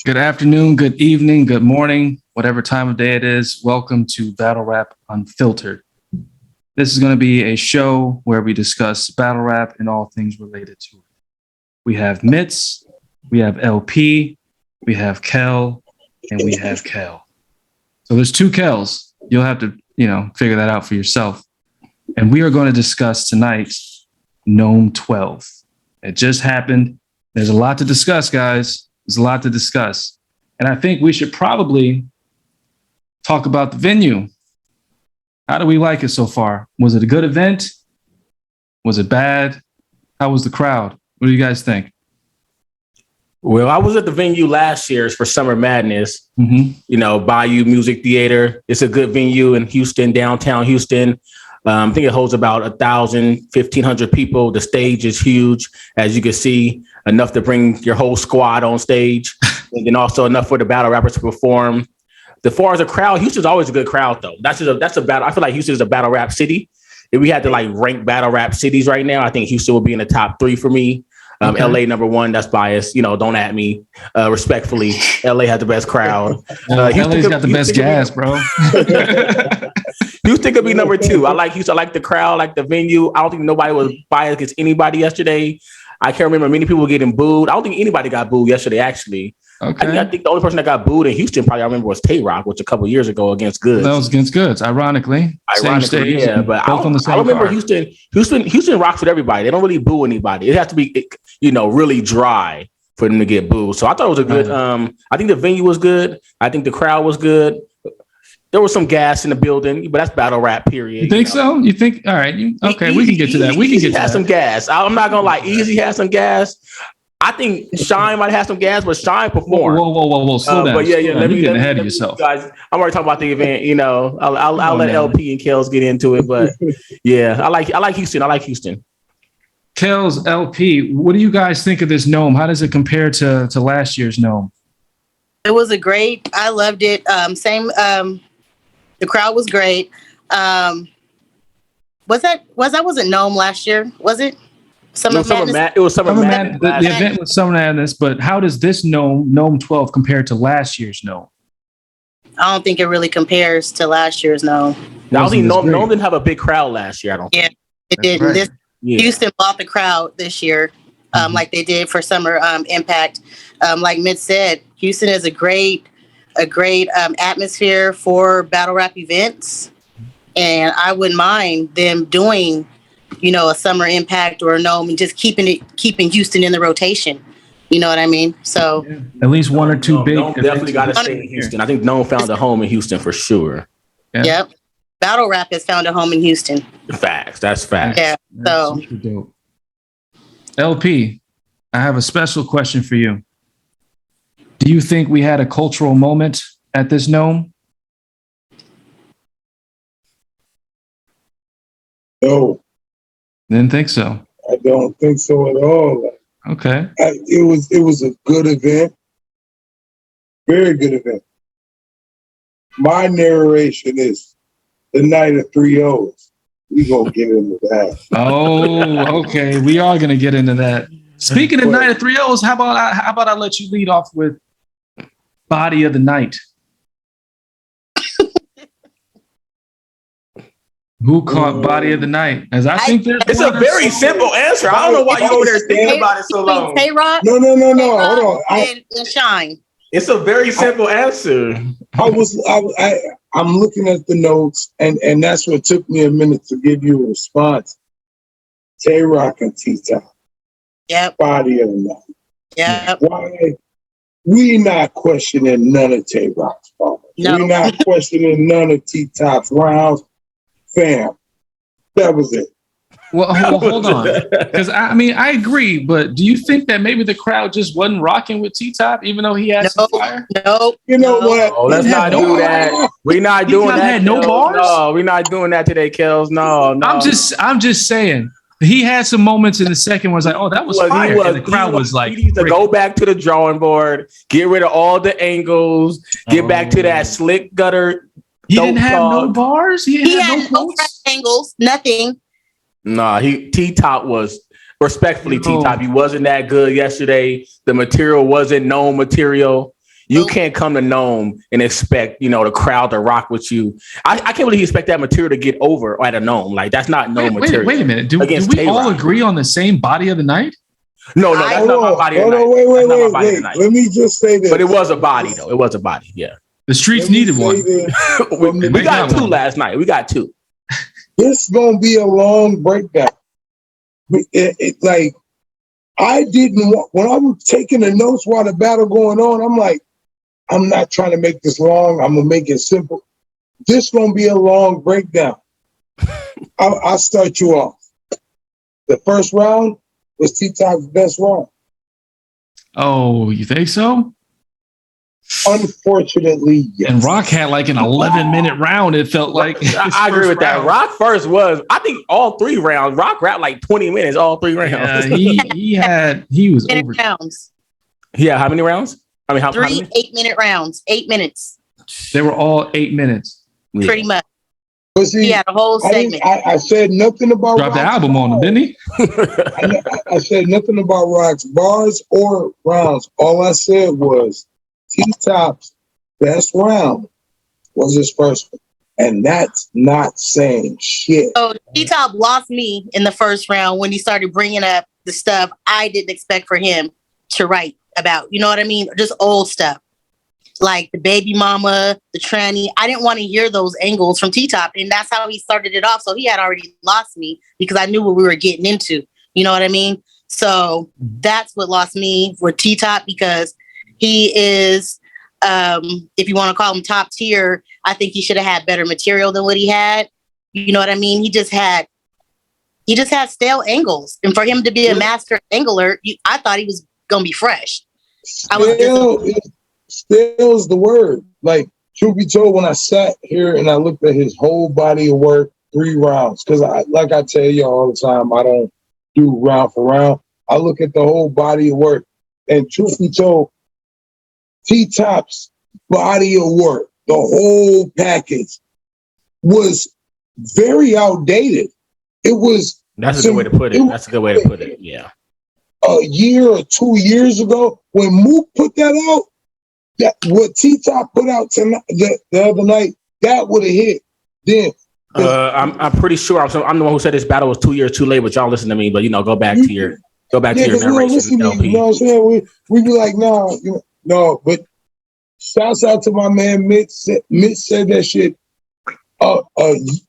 Good afternoon, good evening, good morning, whatever time of day it is. Welcome to Battle Rap Unfiltered. This is going to be a show where we discuss battle rap and all things related to it. We have Mitz, we have LP, we have Kelz, and we have Kelz. So there's two Kelz. You'll have to, figure that out for yourself. And we are going to discuss tonight NOME 12. It just happened. There's a lot to discuss, guys. There's a lot to discuss. And I think we should probably talk about the venue. How do we like it so far? Was it a good event? Was it bad? How was the crowd? What do you guys think? Well, I was at the venue last year for Summer Madness, Bayou Music Theater. It's a good venue in Houston, downtown Houston. I think it holds about 1,000, 1,500 people. The stage is huge, as you can see, enough to bring your whole squad on stage, and then also enough for the battle rappers to perform. As far as the crowd, Houston's always a good crowd, though. That's a battle. I feel like Houston is a battle rap city. If we had to rank battle rap cities right now, I think Houston would be in the top 3 for me. Okay. LA number 1, that's biased. Don't at me. Respectfully, LA has the best crowd. LA's got the best gas, bro. Houston could be number 2. I like Houston. I like the crowd, like the venue. I don't think nobody was biased against anybody yesterday. I can't remember many people getting booed. I don't think anybody got booed yesterday, actually. Okay. I think the only person that got booed in Houston, probably I remember, was Tay Rock, which a couple years ago against Goods. That was against Goods, ironically. Same stage, yeah. But I remember Houston. Houston rocks with everybody. They don't really boo anybody. It has to be, really dry for them to get booed. So I thought it was a good. I think the venue was good. I think the crowd was good. There was some gas in the building, but that's battle rap, period. You think so? You think? All right. Okay, we can get to that. We can get to that. Some gas. I'm not gonna lie. Easy has some gas. I think Shine might have some gas, but Shine performed. Whoa. Slow down. But yeah. Let me get ahead of yourself, guys. I'm already talking about the event. I'll let LP and Kelz get into it, but yeah, I like Houston. I like Houston. Kelz, LP, what do you guys think of this NOME? How does it compare to last year's NOME? It was I loved it. The crowd was great. Wasn't NOME last year? Was it? It was Summer Madness. The event was Summer Madness, but how does this NOME 12 compare to last year's NOME? I don't think it really compares to last year's NOME. I don't think NOME didn't have a big crowd last year. I don't think. Yeah, it didn't. Right. Houston bought the crowd this year, like they did for Summer Impact. Like Mitz said, Houston is a great atmosphere for battle rap events, and I wouldn't mind them doing, a Summer Impact or a NOME and just keeping Houston in the rotation. You know what I mean? So at least 1 or 2 big. NOME definitely got to stay in Houston. I think NOME found a home in Houston for sure. Yeah. Yep. Battle rap has found a home in Houston. Facts. That's facts. Yeah. So dope. LP, I have a special question for you. Do you think we had a cultural moment at this NOME? No. Didn't think so. I don't think so at all. Okay. It was a good event. Very good event. My narration is the night of 3 O's. We gonna get into that. Oh, okay. We are gonna get into that. Speaking of night of 3 O's, how about I let you lead off with Body of the Night? Who caught Body of the Night? As I think it's a very simple answer. I don't know why you over there thinking about it so long. Tay Rock. No. Hold on. And Shine. It's a very simple answer. I'm looking at the notes, and that's what took me a minute to give you a response. Tay Rock and T-Top. Yep. Body of the Night. Yep. Why? We not questioning none of Tay Rock's fault. No. We not questioning none of T-Top's rounds. Fam, that was it. Well, hold on. Because, I agree, but do you think that maybe the crowd just wasn't rocking with T-Top, even though he had some fire? No. You know what? Oh, let's not do that. We're not doing that. Had no bars? No, we're not doing that today, Kelz. No. I'm just saying. He had some moments in the second one. Was like, oh, that was fire. And the crowd was like, he needs to go back to the drawing board, get rid of all the angles, get back to that slick gutter. He didn't have no bars. He had no angles, nothing. Nah, T-Top was respectfully T-Top. He wasn't that good yesterday. The material wasn't known material. You can't come to NOME and expect, the crowd to rock with you. I can't believe you expect that material to get over at a NOME. Like, that's not NOME material. Wait a minute. Do we all agree on the same body of the night? No, that's not my body of the night. Wait. Let me just say this. But it was a body, though. It was a body, yeah. The streets needed one. we got two last night. We got two. This is going to be a long breakdown. Like, I didn't want, when I was taking the notes while the battle going on, I'm like, I'm not trying to make this long. I'm going to make it simple. This is going to be a long breakdown. I'll start you off. The first round was T-Top's best round. Oh, you think so? Unfortunately, yes. And Rock had like an 11-minute round. It felt like. I agree with that. Rock first was, I think, all 3 rounds. Rock rapped like 20 minutes, all 3 rounds. Yeah, he was over. Rounds. Yeah, how many rounds? I mean, how 3 many? 8-minute rounds. 8 minutes. They were all 8 minutes. Pretty much. But see, He had a whole segment. I said nothing about Dropped the Rock's album on him, didn't he? I said nothing about Rock's bars or rounds. All I said was T-Top's best round was his first one. And that's not saying shit. So T-Top lost me in the first round when he started bringing up the stuff I didn't expect for him to write about. You know what I mean? Just old stuff. Like the baby mama, the tranny. I didn't want to hear those angles from T-Top. And that's how he started it off. So he had already lost me because I knew what we were getting into. You know what I mean? So that's what lost me for T-Top, because he is, if you want to call him top tier, I think he should have had better material than what he had. You know what I mean? He just had stale angles. And for him to be a master angler, I thought he was going to be fresh. Stale is the word. Like, truth be told, when I sat here and I looked at his whole body of work, 3 rounds, because like I tell you all the time, I don't do round for round. I look at the whole body of work, and truth be told, T-Top's body of work, the whole package, was very outdated. It was. That's a good way to put it. That's a good way to put it. Yeah. A year or 2 years ago, when Mook put that out, that what T-Top put out tonight, the other night, that would have hit. Then I'm pretty sure I'm the one who said this battle was 2 years too late, but y'all listen to me. But go back to your narration. You know what I'm saying? We be like, no. But shouts out to my man Mitz. Mitz said that shit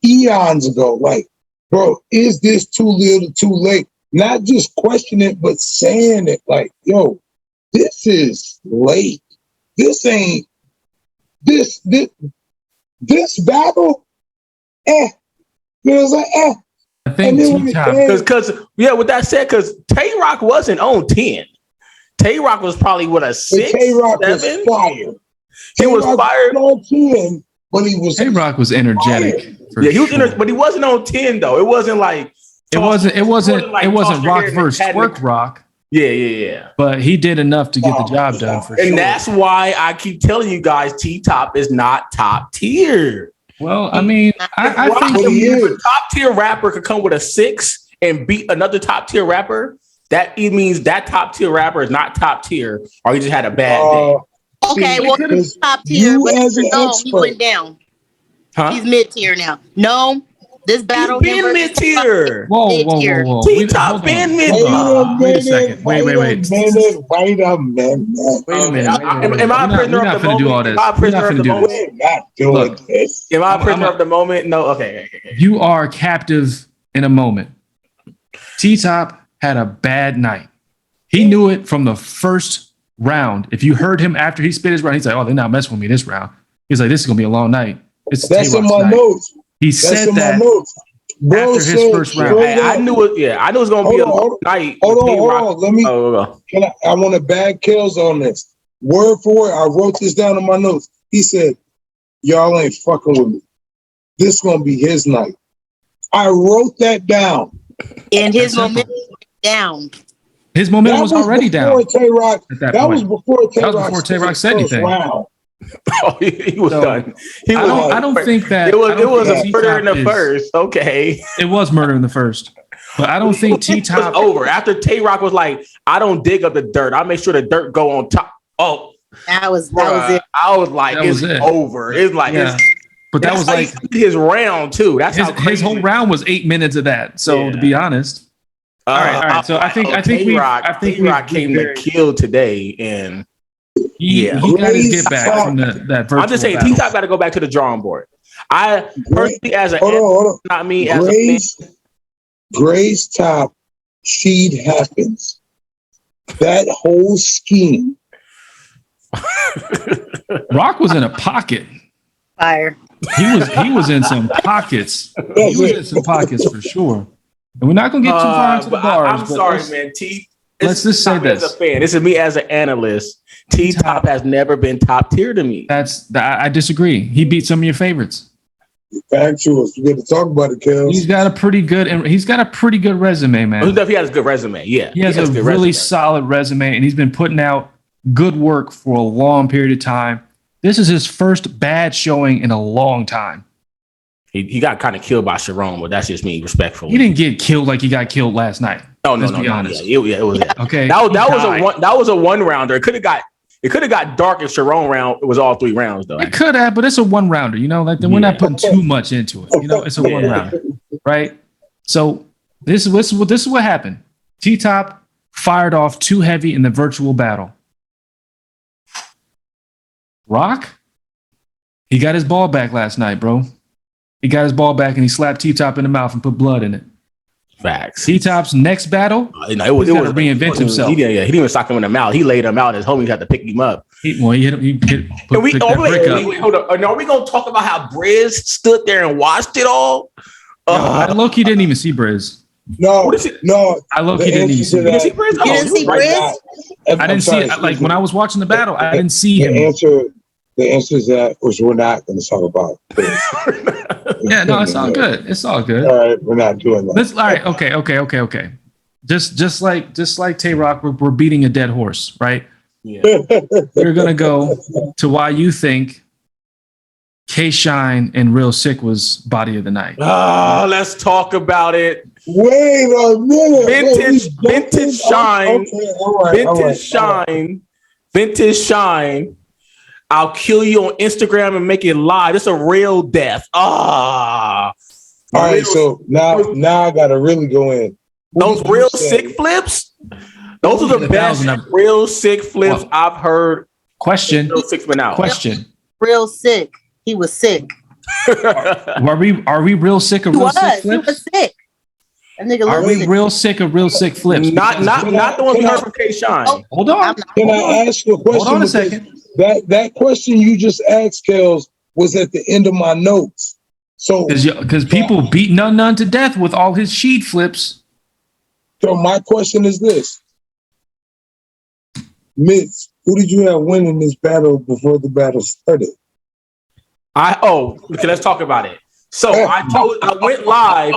eons ago. Like, bro, is this too little, too late? Not just questioning it, but saying it. Like, yo, this is late. This ain't this battle. It was like, I think T-Top, because with that said, because Tay Rock wasn't on 10. Tay Rock was probably a 6. Tay Rock 7. was fired. He was fired on 10, but he was. Tay Rock was energetic. Yeah, he was but he wasn't on 10 though. It wasn't like it wasn't Rock versus Twerk Rock. Yeah. But he did enough to get the job done for sure. And that's why I keep telling you guys, T-Top is not top tier. Well, I mean, I think if a top tier rapper could come with a 6 and beat another top tier rapper, that it means that top tier rapper is not top tier, or he just had a bad day. Okay, well, he's top tier, but he went down. Huh? He's mid tier now. No. This battle he's been mid-tier. Whoa. T-Top been mid-tier. Wait a second. Wait. Wait a minute. Am I a prisoner of the moment? Am I a prisoner of the moment? Not doing this. Am I a prisoner of the moment? No. Okay. You are captive in a moment. T-Top had a bad night. He knew it from the first round. If you heard him after he spit his round, he's like, "Oh, they're not messing with me this round." He's like, "This is gonna be a long night." That's in my notes. He said that Bro after his first round. I knew it. Yeah, I knew it was gonna be a long night. Hold on. Let me. I want to bag Kelz on this. Word for word, I wrote this down in my notes. He said, "Y'all ain't fucking with me. This gonna be his night." I wrote that down. And his momentum went down. His momentum was already down. That was before Tay Rock said anything. Wow. Oh, he was done. I don't think that it was a murder in the first. Okay, it was murder in the first, but I don't think T-Top was over after Tay Rock was like, "I don't dig up the dirt. I make sure the dirt go on top." Oh, That was it. I was like, it's over. It's like, but that was like his round too. That's his whole round was 8 minutes of that. So to be honest, all right. So I think T-Rock came to kill today, and he got to get back from that virtual. I'm just saying, T-Top got to go back to the drawing board. I personally, as a not me as a Gray's top seed happens. That whole scheme. Rock was in a pocket. Fire. He was in some pockets. He was in some pockets for sure. And we're not gonna get too far into the bars. I'm sorry, man. Let's just say this. As a fan, this is me as an analyst. T-Top has never been top tier to me. I disagree. He beat some of your favorites. Factuals. We get to talk about it, Kelz. He's got a pretty good resume, man. He has a good resume. Yeah, he has a really solid resume, and he's been putting out good work for a long period of time. This is his first bad showing in a long time. He got kind of killed by Sharon, but that's just me, respectfully. He didn't get killed like he got killed last night. Oh no, be honest. Yeah, it was okay. That was a one rounder. It could have got dark if Sharon round. It was all 3 rounds though. It could have, but it's a one rounder. You know, like we're not putting too much into it. You know, it's a one rounder, right? So this is what happened. T-Top fired off too heavy in the virtual battle. Rock, he got his ball back last night, bro. He got his ball back and he slapped T-Top in the mouth and put blood in it. Facts. T-Top's next battle, it was to reinvent himself. He didn't even sock him in the mouth. He laid him out. His homies had to pick him up. He hit him. Wait, hold on. Are we going to talk about how Briz stood there and watched it all? I low-key didn't even see Briz. No. I low-key didn't even see Briz. You didn't see Briz? I didn't see it. Like when I was watching the battle, I didn't see him. The answer is that which we're not going to talk about. Yeah, no, it's all good. It's all good. All right, we're not doing that. All right, okay. Just like Tay-Rock, we're beating a dead horse, right? Yeah. We're gonna go to why you think K-Shine and Real Sick was body of the night. Let's talk about it. Wait a minute. Vintage Shine. I'll kill you on Instagram and make it live. It's a real death. All right, so now I gotta really go in. Those real sick flips. Those are the best real sick flips I've heard. Question. Real sick's been out. Question. Real sick. He was sick. Are we real sick of real sick flips? He was sick. Are we real sick of real sick flips? Not the one we heard from K-Shine. Oh, hold on. Can I ask you a question? Hold on a second. That question you just asked, Kelz, was at the end of my notes. So because people beat none to death with all his sheet flips. So my question is this. Mitz, who did you have winning this battle before the battle started? Okay, let's talk about it. So I went live.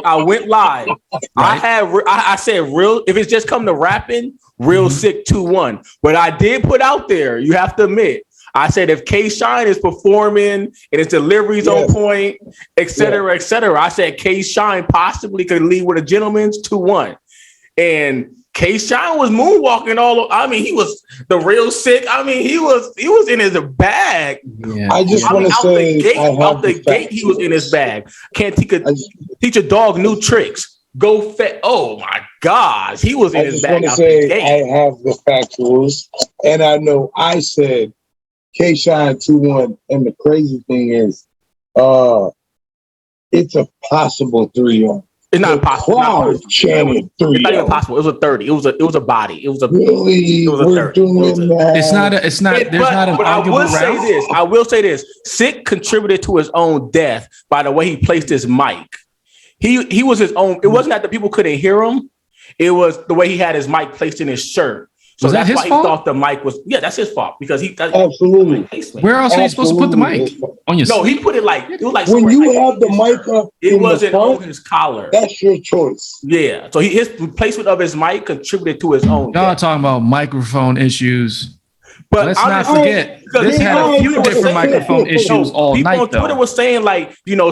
Right. I said real. If it's just come to rapping, real sick 2-1. But I did put out there. You have to admit. I said if K-Shine is performing and his delivery's on point, et cetera, I said K-Shine possibly could lead with a gentleman's 2-1. And K-Shine was moonwalking he was the real sick. He was in his bag. Yeah. I just want to say out the gate, he was in his bag. Teach a dog new tricks. Go fat. Oh my gosh, he was in his bag out the gate. I have the factuals, and I know I said K-Shine 2-1, and the crazy thing is, it's a possible 3-1. It's not possible. It's not even possible. It was a 30. It was a body. It was a 30. It's not. There's not an arguable round. I will say this. Sick contributed to his own death by the way he placed his mic. He was his own. It wasn't that the people couldn't hear him. It was the way he had his mic placed in his shirt. So was that's that why he thought the mic was. Yeah, that's his fault because absolutely. Where else are you supposed to put the mic? On your No, he put it like it was like when you have the mic up. It wasn't on his collar. That's your choice. Yeah. So his placement of his mic contributed to his own. Y'all talking about microphone issues. But let's not forget, this had a few different microphone issues all night. People on Twitter was saying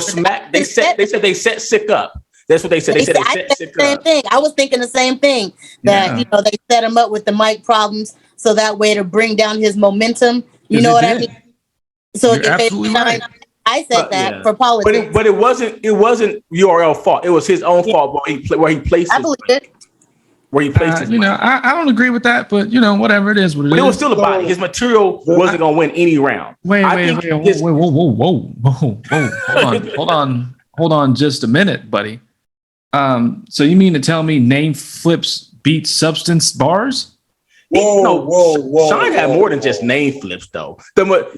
smack. They said they set Sick up. That's what they said. They set Sick up. Same thing. I was thinking the same thing. That they set him up with the mic problems. so that way to bring down his momentum. You know what I mean? So You're absolutely right. I said that for politics, but it wasn't URL fault. It was his own fault where he placed. I believe it. Where he placed his. I don't agree with that, but whatever it is, what it is. It was still a body. His material wasn't going to win any round. Whoa. Hold on just a minute, buddy. So you mean to tell me name flips beat substance bars? Whoa. Shine had more than just name flips, though.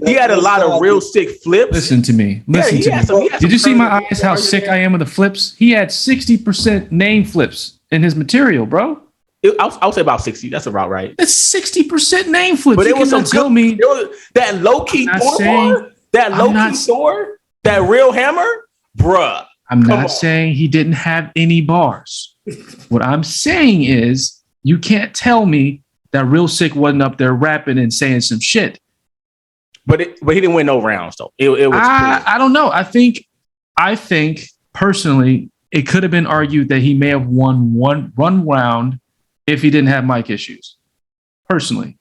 He had a lot of real sick flips. Listen to me. Did you see my eyes? How sick I am with the flips? He had 60% name flips in his material, bro. I'll say about 60. That's about right. That's 60% name flips. But it was some tell me that low key Thor, that real hammer, bruh. I'm not saying he didn't have any bars. What I'm saying is you can't tell me that Real Sick wasn't up there rapping and saying some shit. But he didn't win no rounds though. It was I don't know. I think personally it could have been argued that he may have won one round if he didn't have mic issues. Personally.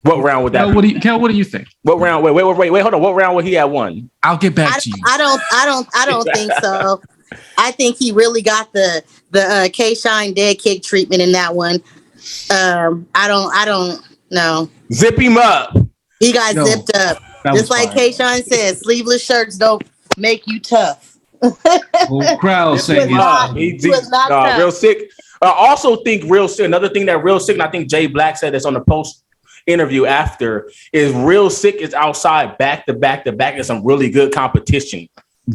What round would that be? Kel, what do you think? What round? Wait, hold on. What round would he have won? I'll get back to you. I don't think so. I think he really got the K-Shine dead kick treatment in that one. I don't know. Zip him up. He got zipped up. Just like K-Shine said, sleeveless shirts don't make you tough. Whole crowd saying he was not tough. Real Sick. I also think Real Sick, another thing that Real Sick, and I think Jay Black said this on the post interview after, is Real Sick is outside back to back in some really good competition.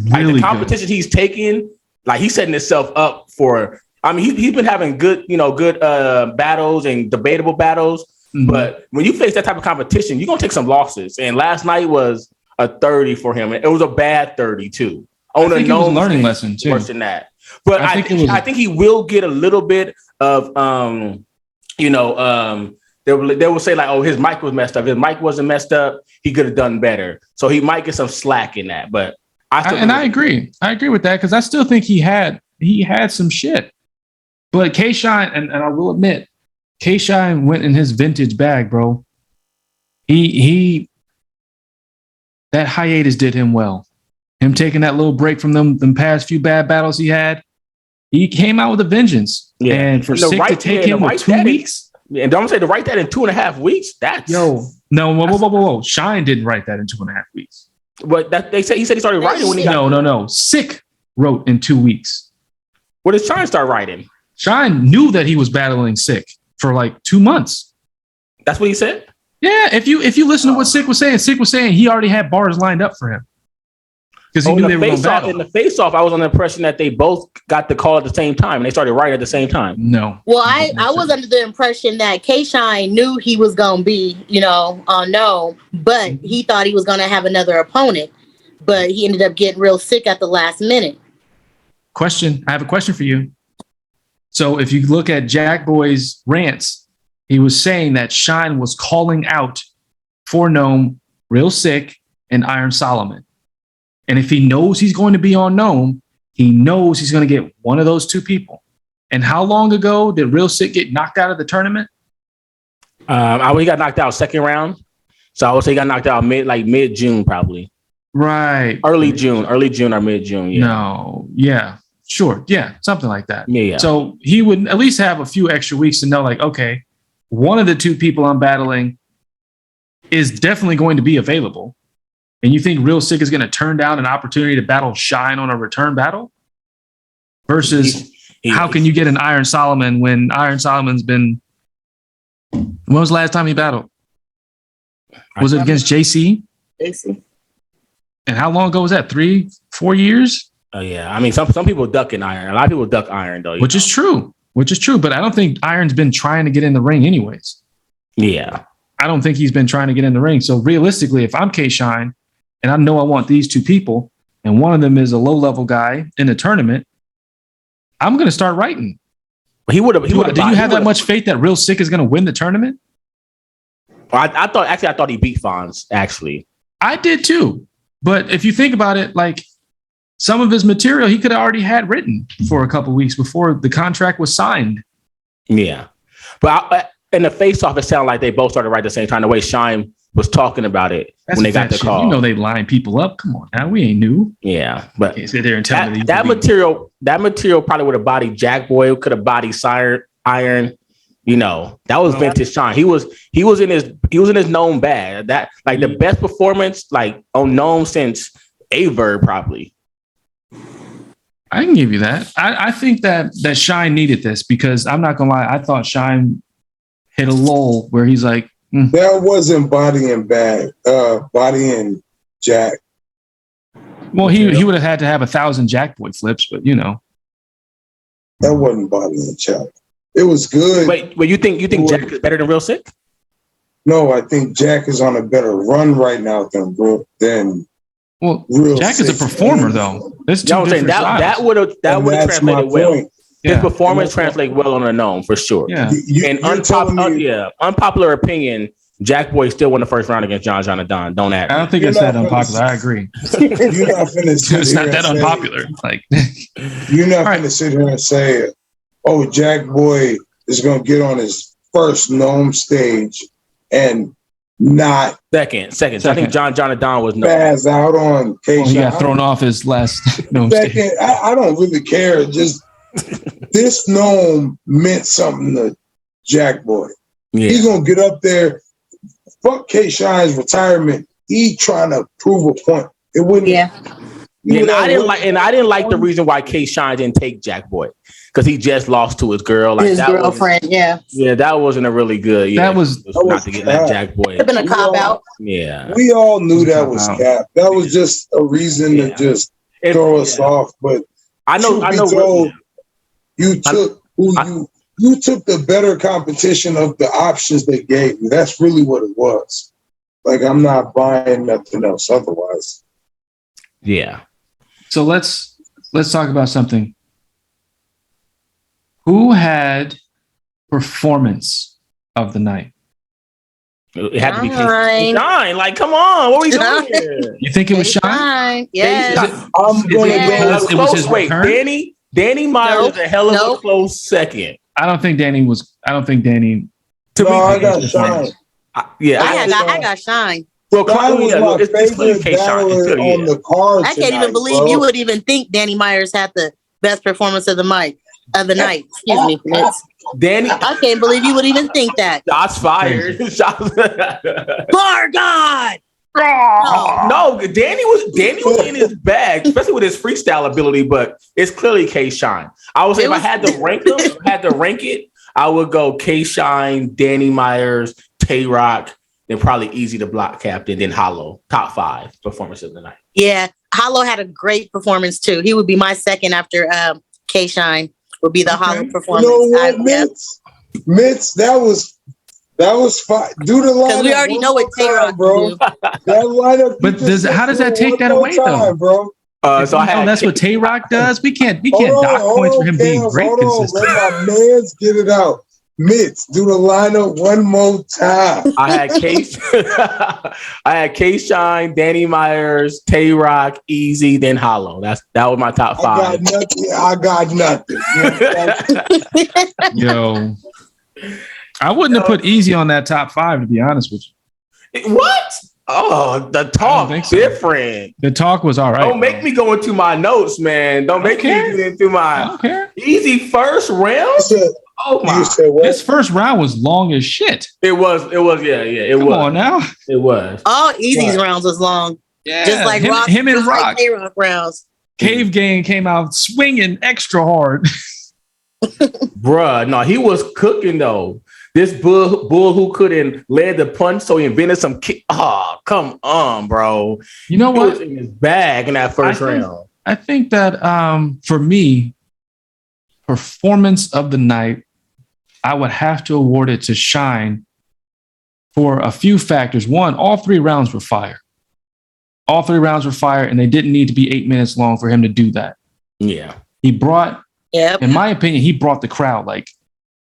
Like the competition he's taking, like he's setting himself up for. I mean, he's been having good battles and debatable battles. Mm-hmm. But when you face that type of competition, you're gonna take some losses. And last night was a 30 for him. It was a bad 30 too. I think it was a learning lesson too. Worse than that. But I think he will get a little bit of they will say like, oh, his mic was messed up. If his mic wasn't messed up, he could have done better. So he might get some slack in that. But I agree. I agree with that because I still think he had some shit. But K-Shine, and I will admit, K-Shine went in his vintage bag, bro. He that hiatus did him well. Him taking that little break from them past few bad battles he had, he came out with a vengeance. Yeah. And for Sick to take him with 2 weeks. And don't say to write that in 2.5 weeks. That's whoa. Shine didn't write that in 2.5 weeks. But he said he started writing when he got No. Sick wrote in 2 weeks. What did Shine start writing? Shine knew that he was battling Sick for like 2 months. That's what he said? Yeah, if you listen to what Sick was saying he already had bars lined up for him. Because he knew they were going to battle. In the face-off, I was on the impression that they both got the call at the same time and they started writing at the same time. No. Well, I was under the impression that K-Shine knew he was going to be, on NOME, but he thought he was going to have another opponent. But he ended up getting Real Sick at the last minute. I have a question for you. So if you look at Jack Boy's rants, he was saying that Shine was calling out for NOME, Real Sick, and Iron Solomon. And if he knows he's going to be on NOME, he knows he's going to get one of those two people. And how long ago did Real Sick get knocked out of the tournament? He got knocked out second round. So I would say he got knocked out mid-June probably. Right. Early June or mid-June. Yeah. No. Yeah. Sure. Yeah. Something like that. Yeah. So he would at least have a few extra weeks to know, like, okay, one of the two people I'm battling is definitely going to be available. And you think Real Sick is going to turn down an opportunity to battle Shine on a return battle? Versus how can you get an Iron Solomon when Iron Solomon's been... When was the last time he battled? Was it against JC? JC. And how long ago was that? 3-4 years? Oh, yeah. I mean, some people duck in Iron. A lot of people duck Iron, though. Which is true. But I don't think Iron's been trying to get in the ring anyways. Yeah. I don't think he's been trying to get in the ring. So realistically, if I'm K-Shine and I know I want these two people and one of them is a low-level guy in a tournament, I'm going to start writing. Do you have that much faith that Real Sick is going to win the tournament? I thought he beat Fonz, actually. I did too. But if you think about it, like some of his material he could have already had written for a couple of weeks before the contract was signed. Yeah. But In the face-off, it sounded like they both started right at the same time. The way Shine was talking about it when they got the call. You know they line people up. Come on now, we ain't new. Yeah, but can't sit there and tell me that material probably would have bodied Jack Boy, could have bodied Iron. You know, that was vintage Shine. He was in his NOME bag. That like the best performance like on NOME since Averb probably. I can give you that. I think that Shine needed this because I'm not gonna lie, I thought Shine hit a lull where he's like, that wasn't bodying Jack. Well, he would have had to have 1,000 Jack Boy flips, but you know. That wasn't bodying Jack. It was good. Wait, you think Jack is better than Real Sick? No, I think Jack is on a better run right now than Real Jack is a performer though. There's two different styles. that would have translated well. His performance translates well on a NOME for sure. Yeah. And unpopular opinion, Jack Boy still won the first round against John Jonathan. Don't act. I don't think it's that unpopular. I agree. You're not finna sit It's not that unpopular. Like you're not gonna sit here and say, "Oh, Jack Boy is gonna get on his first NOME stage and not second." I think John Jonathan was spaz out on K-Shine. He got thrown off his last NOME stage. I don't really care. Just this NOME meant something to Jack Boy. Yeah. He's gonna get up there. Fuck K-Shine's retirement. He trying to prove a point. It wouldn't. Yeah. I didn't like the reason why K-Shine didn't take Jack Boy because he just lost to his girl. Like his girlfriend. Yeah, that wasn't a really good. Yeah, that was not to get that Jack Boy. It's been a cop out. Yeah, we all knew that was cap. That was just a reason to just throw us off. But I know. You took you took the better competition of the options they gave you. That's really what it was. Like I'm not buying nothing else otherwise. Yeah. So let's talk about something. Who had performance of the night? It had to be Shine. Like, come on, what are we doing here? You think it was Shine? Yes. It was his return? Danny Myers is a hell of a close second. I don't think Danny. I got Shine. I got Shine. Well, that was my favorite battler on the card. I can't even believe you would even think Danny Myers had the best performance of the night. Excuse me, Mitz. Danny, I can't believe you would even think that. Shots fired. Bar God. No, Danny was in his bag, especially with his freestyle ability. But it's clearly K-Shine. I would say if I had to rank it, I would go K-Shine, Danny Myers, Tay-Rock. Then probably Easy to Block Captain, then Hollow. Top 5 performance of the night. Yeah, Hollow had a great performance too. He would be my second after K-Shine. Would be the Hollow performance. You know what, Mitz, that was fine. Do the lineup. Because we already know what Tay-Rock bro. That lineup. But how does that take that away though, bro? So that's what Tay-Rock does. We can't dock points for him being great consistent. Let my mans get it out. Mitz, do the lineup one more time. I had K-Shine, Danny Myers, Tay-Rock, Easy, then Hollow. That was my top 5. I got nothing. Yo, I wouldn't have put Easy on that top 5 to be honest with you. What? Oh, the talk different. The talk was all right. Don't make me go into my notes, man. Don't make me get into my Easy first round. Oh my! This first round was long as shit. It was. Yeah. Come on now. It was. All Easy's rounds was long. Yeah. Just like him and Rock. Like K-Rock rounds. Cave Gang came out swinging extra hard. Bruh, no, he was cooking though. This bull who couldn't lead the punch, so he invented some kick. Oh, come on, bro. You know what? He was in his bag in that first round. I think that for me, performance of the night, I would have to award it to Shine for a few factors. One, all 3 rounds were fire. All 3 rounds were fire, and they didn't need to be 8 minutes long for him to do that. Yeah. He brought, in my opinion, the crowd. Like,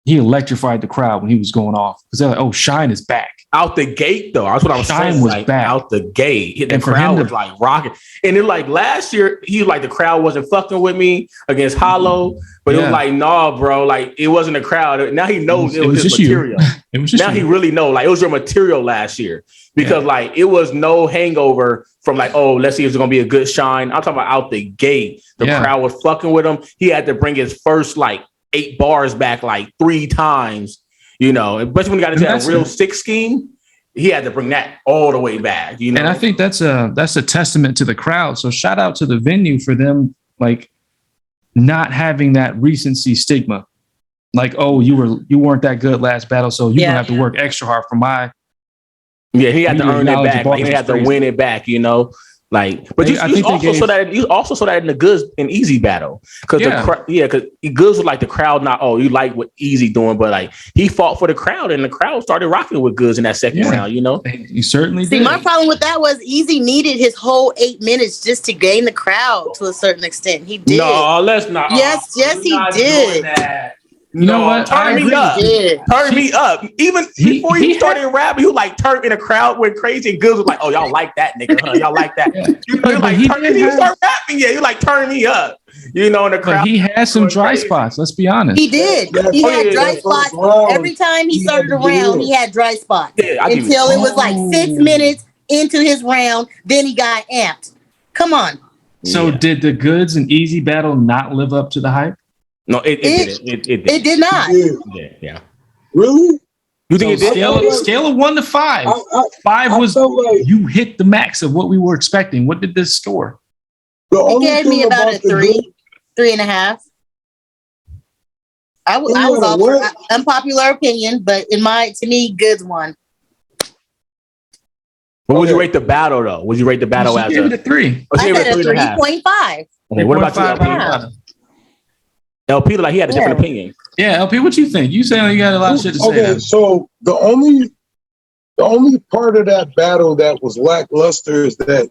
he electrified the crowd when he was going off. Because they're like, oh, Shine is back. out the gate though. That's what I'm Shine saying. was Like back. out the gate, the And for crowd him to- was like rocking. And then like last year, he was like the crowd wasn't fucking with me against Hollow, but it was Yeah. like nah, bro. Like it wasn't a crowd. Now he knows it was his just you. material. It was just Now you. he really know like it was your material last year because like it was no hangover from like, oh, let's see if it's gonna be a good shine. I'm talking about out the gate. The crowd was fucking with him. He had to bring his first like 8 bars back like 3 times, you know, especially when he got into that real 6 scheme. He had to bring that all the way back, you know. And I think that's a testament to the crowd. So shout out to the venue for them like not having that recency stigma. Like, oh, you weren't that good last battle, so you're gonna have to work extra hard for my. Yeah, he had to earn it back. Like, he Bars had to was win it back, you know. Like, but I think you also saw that in the Goods and Easy battle because because Goods was like the crowd not you like what Easy doing, but like he fought for the crowd and the crowd started rocking with Goods in that second round, you know. He certainly did. See, my problem with that was Easy needed his whole 8 minutes just to gain the crowd to a certain extent. He did. No, let's not. Yes, he did. You know what? Turn me up. Turn me up. Even before he started rapping, he was like turned in a crowd went crazy. And Goods was like, "Oh, y'all like that nigga? Huh? Y'all like that?" You know, like he start rapping. Yeah, you like turn me up. You know, in the crowd. But he had some dry spots. Let's be honest. He did. He had dry spots every time he started a round. He had dry spots until it was like 6 minutes into his round. Then he got amped. Come on. So did the Goods and Easy battle not live up to the hype? No, it didn't. It did not. Yeah. Really? You think it did? Scale of 1 to 5. 5 was like you hit the max of what we were expecting. What did this score? It gave me about a 3.5. I was all for unpopular opinion, but to me, Goods won. What would you rate the battle though? Would you rate the battle as a 3? I said a 3.5. Okay, what about you? LP like he had a different opinion. Yeah, LP, what you think? You saying you got a lot of shit to say. Okay, so the only part of that battle that was lackluster is that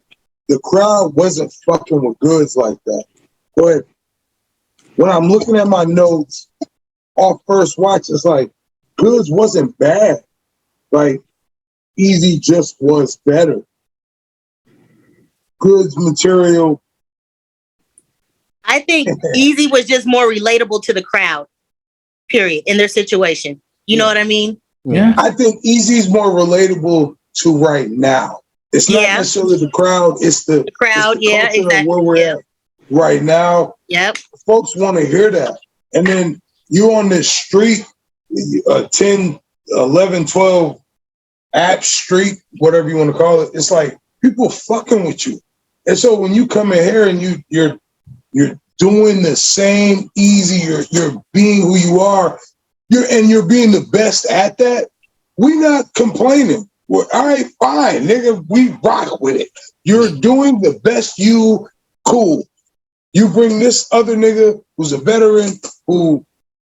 the crowd wasn't fucking with Goods like that. But when I'm looking at my notes off first watch, it's like Goods wasn't bad. Like Easy just was better. Goods material. I think Easy was just more relatable to the crowd, period, in their situation. You know what I mean? Yeah. I think Easy's more relatable to right now. It's not necessarily the crowd, it's the crowd, exactly. Where we're at right now. Yep. Folks want to hear that. And then you on this street, 10, 11, 12 app street, whatever you want to call it, it's like people fucking with you. And so when you come in here and you're doing the same Easy, you're being who you are, you're being the best at that, we not complaining. Well, all right, fine, nigga, we rock with it. You're doing the best you, cool. You bring this other nigga who's a veteran who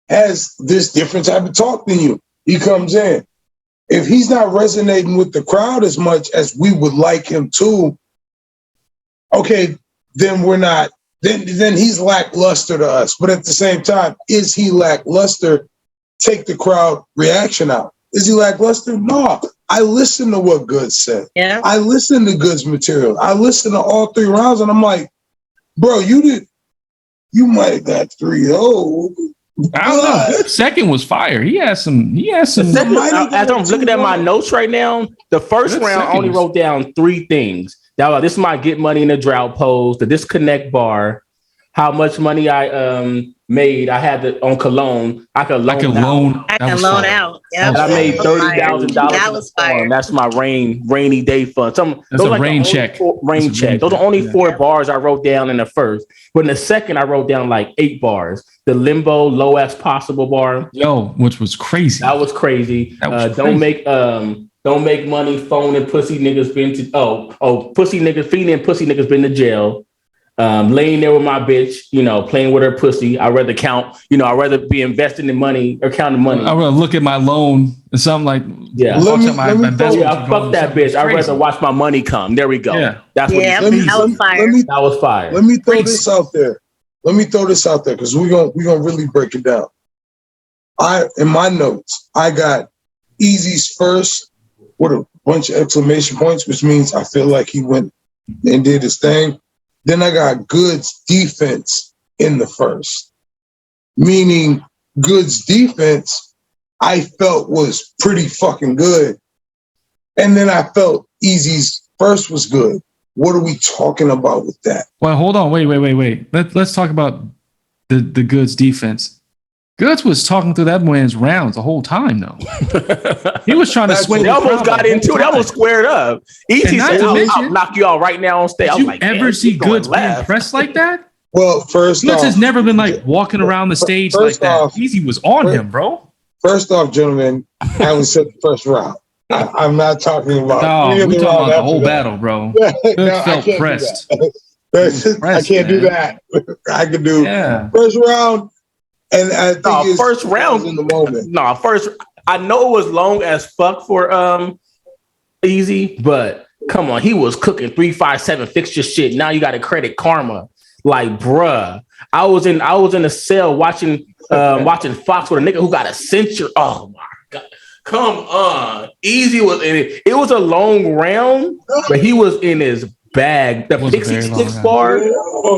has this different type of talk than you. He comes in. If he's not resonating with the crowd as much as we would like him to, okay, then we're not, then he's lackluster to us. But at the same time, is he lackluster? Take the crowd reaction out. Is he lackluster? No. I listen to what Goods said. Yeah. I listen to Goods material. I listen to all 3 rounds, and I'm like, bro, you might have got 3-0. I don't know. Second was fire. He has some. As I'm looking at my notes right now, the first round I only wrote down 3 things. That this is my get money in the drought pose, the disconnect bar, how much money I made. I had on Cologne. I could loan out. Yeah, I made $30,000. That was fire. That's my rainy day fund. That's a rain check. Rain check. Those are only 4 bars I wrote down in the first. But in the second, I wrote down like 8 bars. The limbo low as possible bar. Which was crazy. That was crazy. Don't make money, phone and pussy niggas been to pussy niggas, feeding and pussy niggas been to jail. Laying there with my bitch, playing with her pussy. I'd rather I'd rather be investing in money or counting money. I'd rather look at my loan and something like, fuck that bitch. I'd rather watch my money come. There we go. Yeah. That was fire. That was fire. Let me throw this out there. Because we're gonna really break it down. In my notes, I got Easy's first with a bunch of exclamation points, which means I feel like he went and did his thing. Then I got Good's defense in the first, meaning Good's defense I felt was pretty fucking good. And then I felt Easy's first was good. What are we talking about with that? Well, hold on. Wait. Let's talk about the Goods defense. Goods was talking through that man's rounds the whole time, though. He was trying to sway. They almost got into it. They almost squared up. Easy said, I'll knock you out right now on stage. Did you ever see Goods being pressed like that? Well, first Goods off, has never been like walking around the stage like that. Easy was on him, bro. First off, gentlemen, I only said the first round. I'm not talking about. No, we're talking about the whole battle, bro. Goods felt pressed. I can't do that. I can do first round, and I think first round in the moment. No, first. I know it was long as fuck for Easy, but come on, he was cooking 3-5-7 fixture shit. Now you got to credit karma, like bruh. I was in a cell watching Fox with a nigga who got a censure. Oh my god. Come on. Easy was in it. It was a long round, but he was in his bag. The Pixie Sticks bar,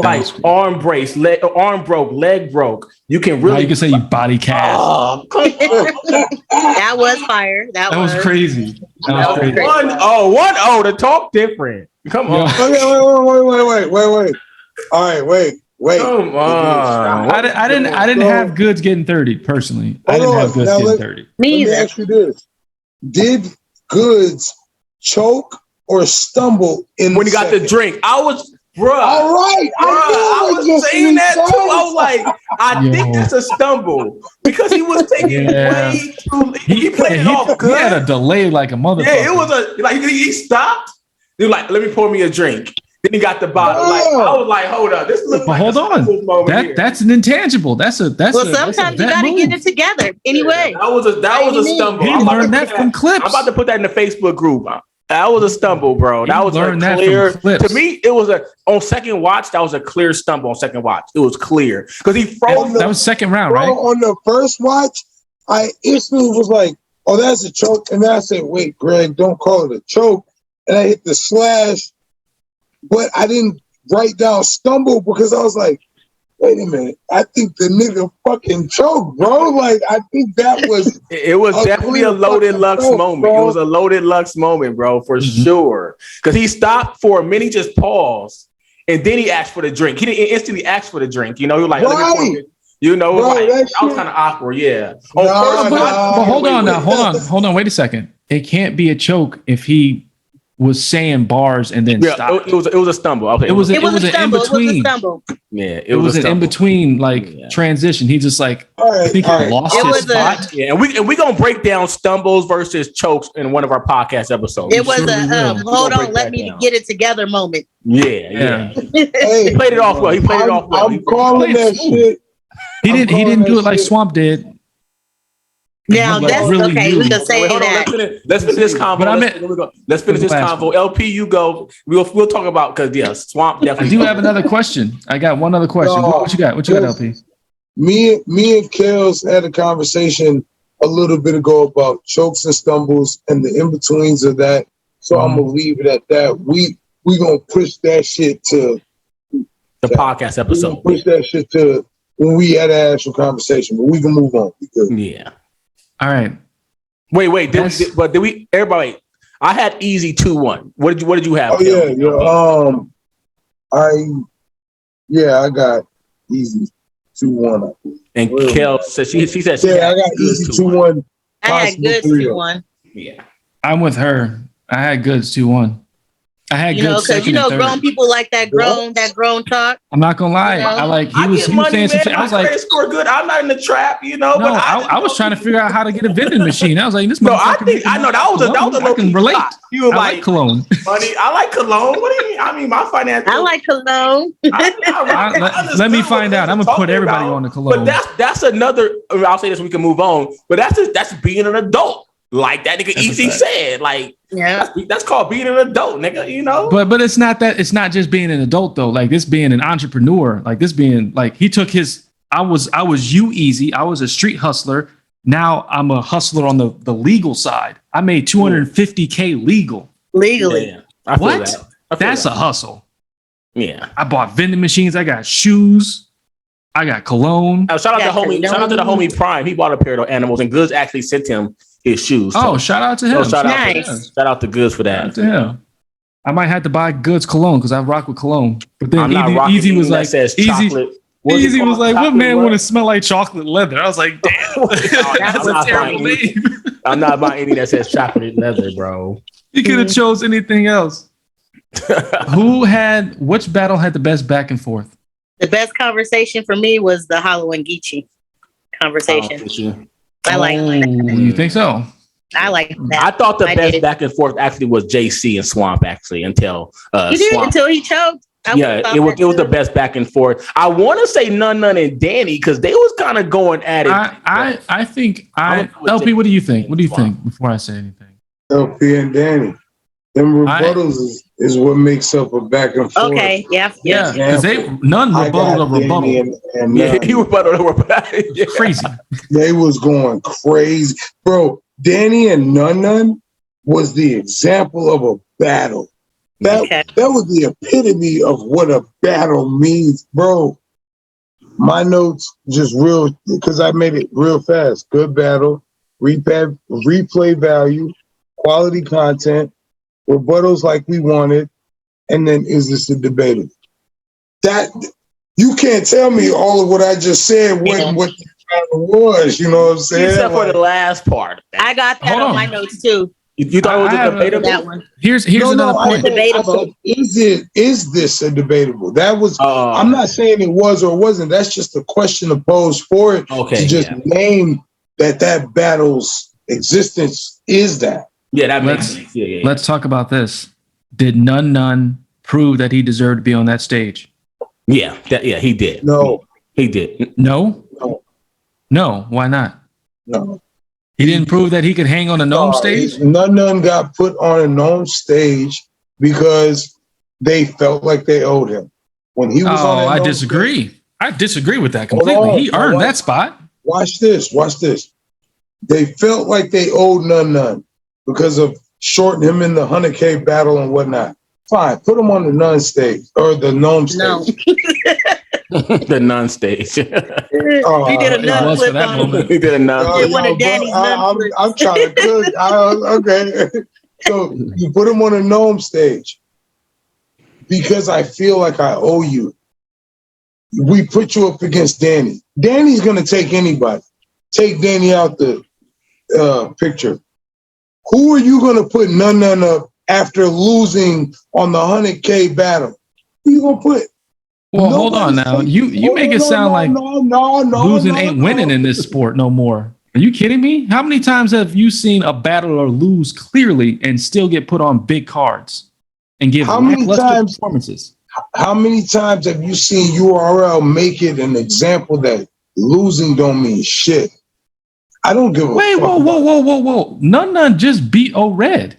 like arm broke, leg broke. You can really. Now you can say you body cast. Oh, come on. That was fire. That was crazy. That was crazy. 1-0 to talk different. Come on. Wait. All right, wait. Come on. I didn't have Goods getting 30 personally. I didn't have Goods getting 30. Me either. Let me ask you this: did Goods choke or stumble when he got the drink? I was, bruh. All right, I was saying that too. I was like, I think that's a stumble because he was taking way too. He played it off good. He had a delay like a motherfucker. Yeah, it was he stopped. He was like, let me pour me a drink. Then he got the bottle. Like I was like, hold up, this looks like hold on. That's an intangible. That's sometimes you gotta get it together anyway. That was a stumble. He learned that from clips. I'm about to put that in the Facebook group. That was a stumble, bro. That was a clear. To me, it was on second watch. That was a clear stumble on second watch. It was clear because he froze. That was second round, right? On the first watch, I instantly was like, "Oh, that's a choke," and then I said, "Wait, Greg, don't call it a choke." And I hit the slash, but I didn't write down stumble because I was like, "Wait a minute, I think the nigga fucking choked, bro." Like I think that was. It was definitely a loaded Lux moment. Bro. It was a loaded Lux moment, bro, for sure. Because he stopped for a minute, he just paused, and then he asked for the drink. He didn't instantly ask for the drink. You know, he was like, right. That was kind of awkward. Yeah. But hold on. Wait a second. It can't be a choke if he was saying bars and then stopped. It was a stumble. Okay. It was an in between. Yeah, it was an in between transition. He just like I think he lost his spot. Yeah, and we gonna break down stumbles versus chokes in one of our podcast episodes. It was hold on, let me get it together moment. Yeah. He played it off well. I'm calling that shit. He didn't do it like Swamp did. Now that's really okay. We can say that. Let's finish this convo. Let's finish this convo. LP, you go. We'll talk about because Swamp definitely. I do have another question. I got one other question. What you got? What you got, LP? Me and Kelz had a conversation a little bit ago about chokes and stumbles and the in betweens of that. So I'm gonna leave it at that. We gonna push that shit to the podcast episode. Push that shit to when we had an actual conversation, but we can move on. Yeah. All right. Wait. Did we? Everybody, I had Easy 2-1. What did you have? Oh I got Easy 2-1. And Kelz said she said I got Easy 2-1. I had Goods 2-1. Yeah, I'm with her. I had Goods 2-1. I had Goods second and third. Grown people like that grown talk. I'm not gonna lie. He was saying some shit. I was like, score good. I'm not in the trap, you know. No, but I was trying to figure out how to get a vending machine. I was like, this. No, I know that was a I can relate. You were like cologne. Money. I like cologne. What do you mean? I mean, my financial. I like cologne. Let me find out. I'm gonna put everybody on the cologne. But that's another. I'll say this. We can move on. But that's being an adult. Like that nigga Easy said, like that's called being an adult, nigga. You know. But it's not that. It's not just being an adult though. Like this being an entrepreneur. Like this being like he took his. I was you Easy. I was a street hustler. Now I'm a hustler on the legal side. I made $250K legal. Legally. Yeah, I feel What? that. I feel That's that. a hustle. Yeah. I bought vending machines. I got shoes. I got cologne. Shout out Yeah, to homie. Shout out to the homie Prime. He bought a pair of animals, and Goods actually sent him his shoes. Oh, So, shout out to him. shout out Nice. to shout out to Goods for Shout that. out to him. I might have to buy Goods cologne because I rock with cologne. But then I'm not rocking Easy was anything like, that says Easy, chocolate. What's it Easy called? was like, what Chocolate man what? want to smell like chocolate leather? I was like, damn, that's I'm a not terrible buying name. I'm not buying anything that says chocolate leather, bro. You could have chose anything else. Which battle had the best back and forth? The best conversation for me was the Hollow and Geechee conversation. I like that. You think so? I like that. I thought the best did. back and forth actually was JC and Swamp actually until You did Swamp. until he choked. It was the best back and forth. I want to say None and Danny because they was kind of going at it. I think I'm gonna go with LP. What do you JC think? What do you Swamp. think before I say anything? LP and Danny. Them rebuttals is what makes up a back and forth. Okay, yeah. Yeah, because none I rebutted a got Danny rebuttal. and Yeah, None. he rebutted. Yeah. Crazy. They was going crazy. Bro, Danny and None was the example of a battle. That was the epitome of what a battle means, bro. My notes just real, because I made it real fast. Good battle, replay value, quality content, rebuttals like we wanted, and then is this a debatable? That you can't tell me all of what I just said wasn't what the battle was. You know what I'm saying? Except for the last part. I got that on my notes too. You thought it was a debatable? That one. Here's another point. Debatable. Is this a debatable? That was. I'm not saying it was or wasn't. That's just a question to pose for it. Okay, to just name that battle's existence is that. Yeah, that makes sense. Yeah. Let's talk about this. Did None prove that he deserved to be on that stage? Yeah, he did. No, he did. No. Why not? No. He didn't prove that he could hang on a NOME stage? None got put on a NOME stage because they felt like they owed him. When he was on I disagree. Stage, I disagree with that completely. He earned that spot. Watch this. They felt like they owed None because of shorting him in the 100K battle and whatnot. Fine, put him on the None stage or the NOME stage. No. The None stage. He did a None flip on him. He did a None. I'm trying to cook. Okay. So you put him on a NOME stage because I feel like I owe you. We put you up against Danny. Danny's going to take anybody. Take Danny out the picture. Who are you going to put None up after losing on the 100K battle? Who you going to put? Well, hold on now. You make it sound like losing ain't winning in this sport no more. Are you kidding me? How many times have you seen a battler lose clearly and still get put on big cards and give lackluster performances? How many times have you seen URL make it an example that losing don't mean shit? I don't give a fuck. Whoa. None just beat O-Red.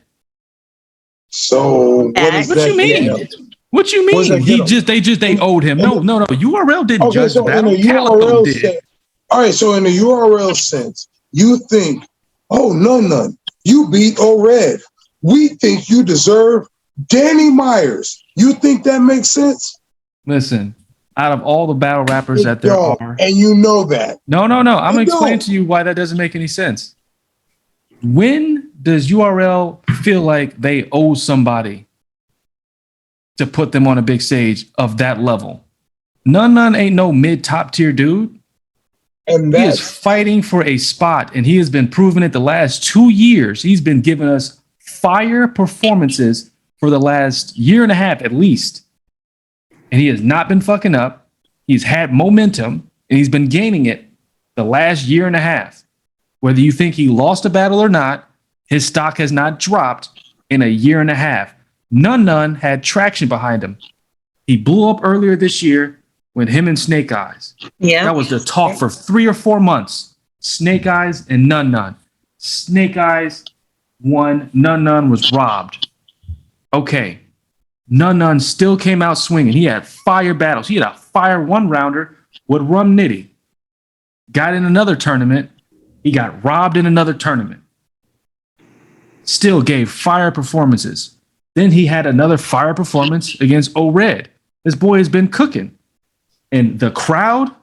So what you mean? What you mean? They owed him. No. URL didn't judge the battle. Calico did. All right, so in the URL sense, you think, oh, None, you beat O-Red. We think you deserve Danny Myers. You think that makes sense? Listen, out of all the battle rappers that there are. And you know that. No. I'm going to explain to you why that doesn't make any sense. When does URL feel like they owe somebody to put them on a big stage of that level? None ain't no mid top tier dude. And he is fighting for a spot, and he has been proving it the last 2 years. He's been giving us fire performances for the last year and a half at least. And he has not been fucking up. He's had momentum, and he's been gaining it the last year and a half. Whether you think he lost a battle or not, his stock has not dropped in a year and a half. None had traction behind him. He blew up earlier this year with him and Snake Eyes. Yeah. That was the talk for 3 or 4 months. Snake Eyes and None. Snake Eyes won. None was robbed. Okay. None still came out swinging. He had fire battles. He had a fire 1-rounder with Rum Nitty. Got in another tournament. He got robbed in another tournament. still gave fire performances. Then he had another fire performance against O-Red. This boy has been cooking. And the crowd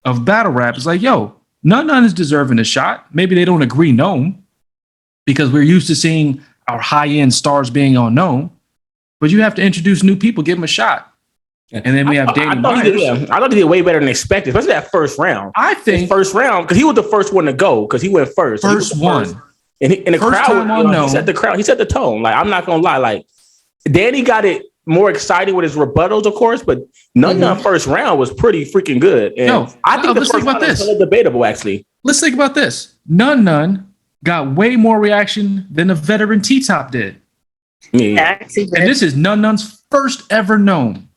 of battle rap is like, yo, none is deserving a shot. Maybe they don't agree NOME because we're used to seeing our high-end stars being on NOME. But you have to introduce new people, give them a shot. And then we have Danny Myers. I thought he did way better than expected, especially that first round. I think his first round, because he was the first one to go, because he went first. First one. And the crowd, he set the tone. Like, I'm not gonna lie, like Danny got it more exciting with his rebuttals, of course, but none first round was pretty freaking good. And I think the first round was debatable, actually. Let's think about this. None got way more reaction than the veteran T-Top did. Yeah. And this is Nun's first ever NOME.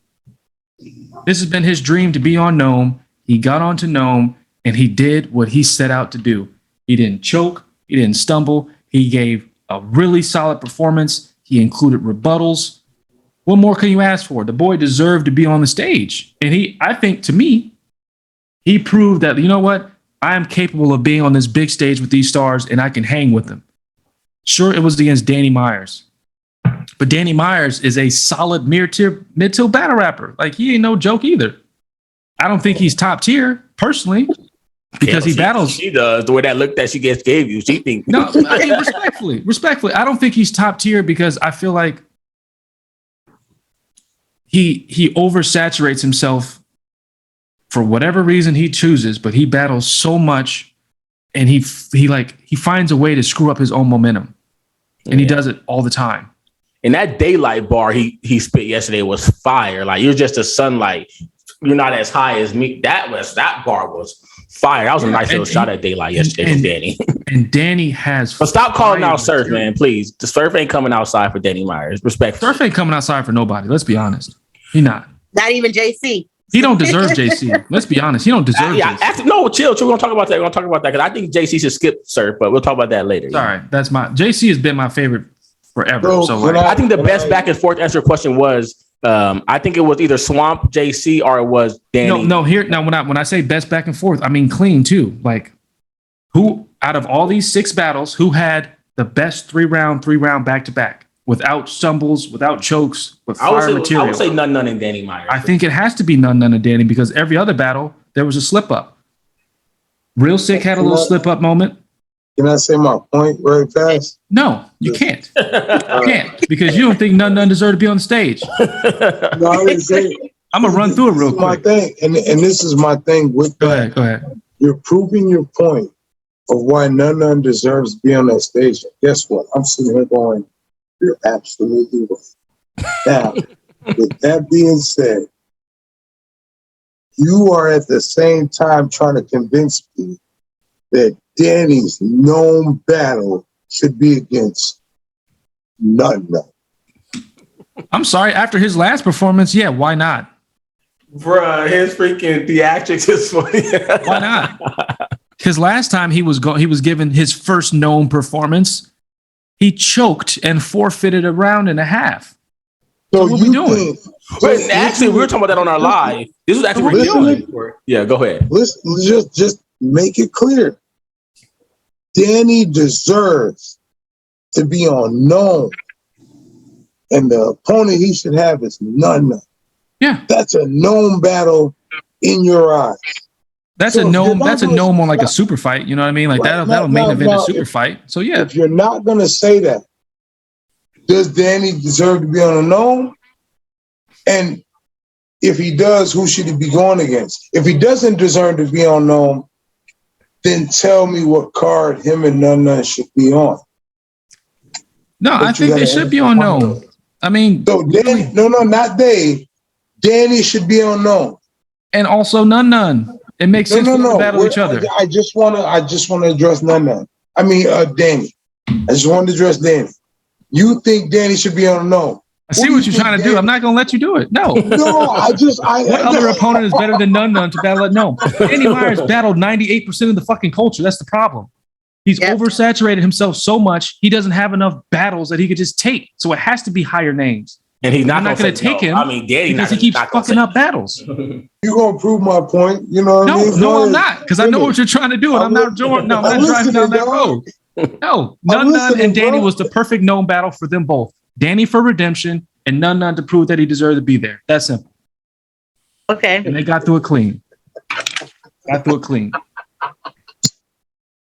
This has been his dream to be on NOME. He got onto NOME and he did what he set out to do. He didn't choke. He didn't stumble. He gave a really solid performance. He included rebuttals. What more can you ask for? The boy deserved to be on the stage. And I think to me, he proved that, you know what? I am capable of being on this big stage with these stars and I can hang with them. Sure, it was against Danny Myers. But Danny Myers is a solid mid-tier battle rapper. Like, he ain't no joke either. I don't think he's top tier, personally, because he battles. She does. The way that look that she gave you, she thinks. No, I mean, respectfully, I don't think he's top tier because I feel like he oversaturates himself for whatever reason he chooses, but he battles so much and he finds a way to screw up his own momentum. And he does it all the time. And that daylight bar he spit yesterday was fire. Like, you're just a sunlight. You're not as high as me. That bar was fire. That was a nice little shot at daylight yesterday from Danny. And Danny has. But stop calling out Surf, man, please. The Surf ain't coming outside for Danny Myers. Respect. Surf ain't coming outside for nobody. Let's be honest. He not. Not even JC. He don't deserve JC. Let's be honest. He don't deserve JC. No, chill. We're gonna talk about that. We're gonna talk about that because I think JC should skip Surf, but we'll talk about that later. Sorry, that's JC has been my favorite forever. I think the best back and forth answer question was I think it was either Swamp JC or it was Danny. No. When I say best back and forth, I mean clean too. Like, who out of all these 6 battles, who had the best 3-round back to back without stumbles, without chokes, with fire material? I would say none and Danny Myers. I think it has to be none and Danny because every other battle there was a slip up. Real Sick had a little slip up moment. Can I say my point very fast? No, you can't. You can't because you don't think none deserve to be on the stage. No, I didn't say it. I'm gonna run through it real quick. My thing, and this is my thing with that. Go ahead. You're proving your point of why none deserves to be on that stage. Guess what? I'm sitting here going, you're absolutely right. Now, with that being said, you are at the same time trying to convince me that Danny's NOME battle should be against none. I'm sorry. After his last performance, yeah, why not? Bruh, his freaking theatrics is funny. Why not? Because last time he was given his first NOME performance, he choked and forfeited a round and a half. So what we doing? Wait, actually, we were talking about that on our live. This was actually what we're doing. Yeah, go ahead. Listen, just make it clear. Danny deserves to be on NOME. And the opponent he should have is none. Yeah. That's a NOME battle in your eyes. That's a NOME on like a super fight. You know what I mean? Like that'll main event a super fight. So yeah. If you're not gonna say that, does Danny deserve to be on a NOME? And if he does, who should he be going against? If he doesn't deserve to be on NOME, then tell me what card him and none should be on. No, I think they should be on NOME. I mean, so Danny, not they. Danny should be on NOME, and also none. It makes sense for them to battle each other. I just want to address none. I mean, Danny. I just wanted to address Danny. You think Danny should be on NOME? I see what you're trying to do. I'm not going to let you do it. No. What other opponent is better than none to battle at NOME? Danny Myers battled 98% of the fucking culture. That's the problem. He's oversaturated himself so much, he doesn't have enough battles that he could just take. So it has to be higher names. And he's not going to take him. I mean, Danny, because he keeps fucking up battles. You're going to prove my point. You know what I mean? No, I'm not. Because I know what you're trying to do. And I'm not driving down that road. No, None listening, and Danny bro. was the perfect known battle for them both. Danny for redemption and None to prove that he deserved to be there. That's simple. Okay. And they got through it clean.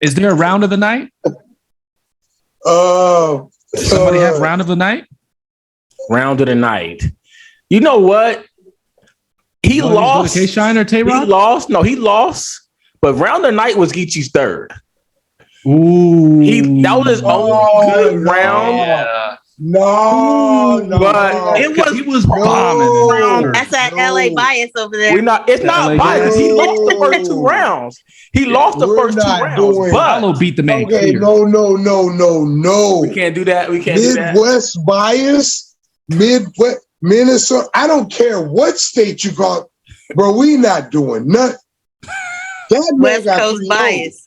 Is there a round of the night? Somebody have round of the night? Round of the night. You know what? He lost. K-Shine or Tay-Rock? He lost. No, he lost. But round of the night was Geechee's third. Ooh. That was his only good round. Yeah. No, But He was bombing. That's that LA bias over there. It's not LA biased. He lost the first two No. rounds. He lost the We're first two not rounds. doing- But Hollow beat the man Okay, clear. no. we can't do that. We can't do that. Midwest bias, Midwest, Minnesota. I don't care what state you call, bro. We not doing nothing. That man West got Coast 3-0. bias.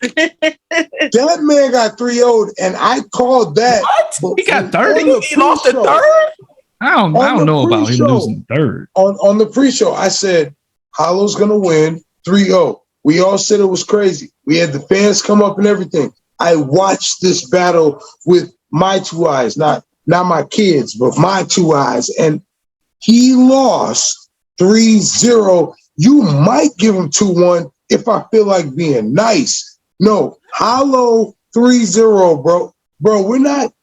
That man got 3-0, and I called that. What? He got 30? On the He lost the pre-show. third? I don't the know about him pre-show. losing third. On the pre-show, I said Hollow's gonna win 3-0. We all said it was crazy. We had the fans come up and everything. I watched this battle with my two eyes, not my kids, but my two eyes, and he lost 3-0. You might give him 2-1 if I feel like being nice. No, Hollow 3-0, bro. Bro, we're not.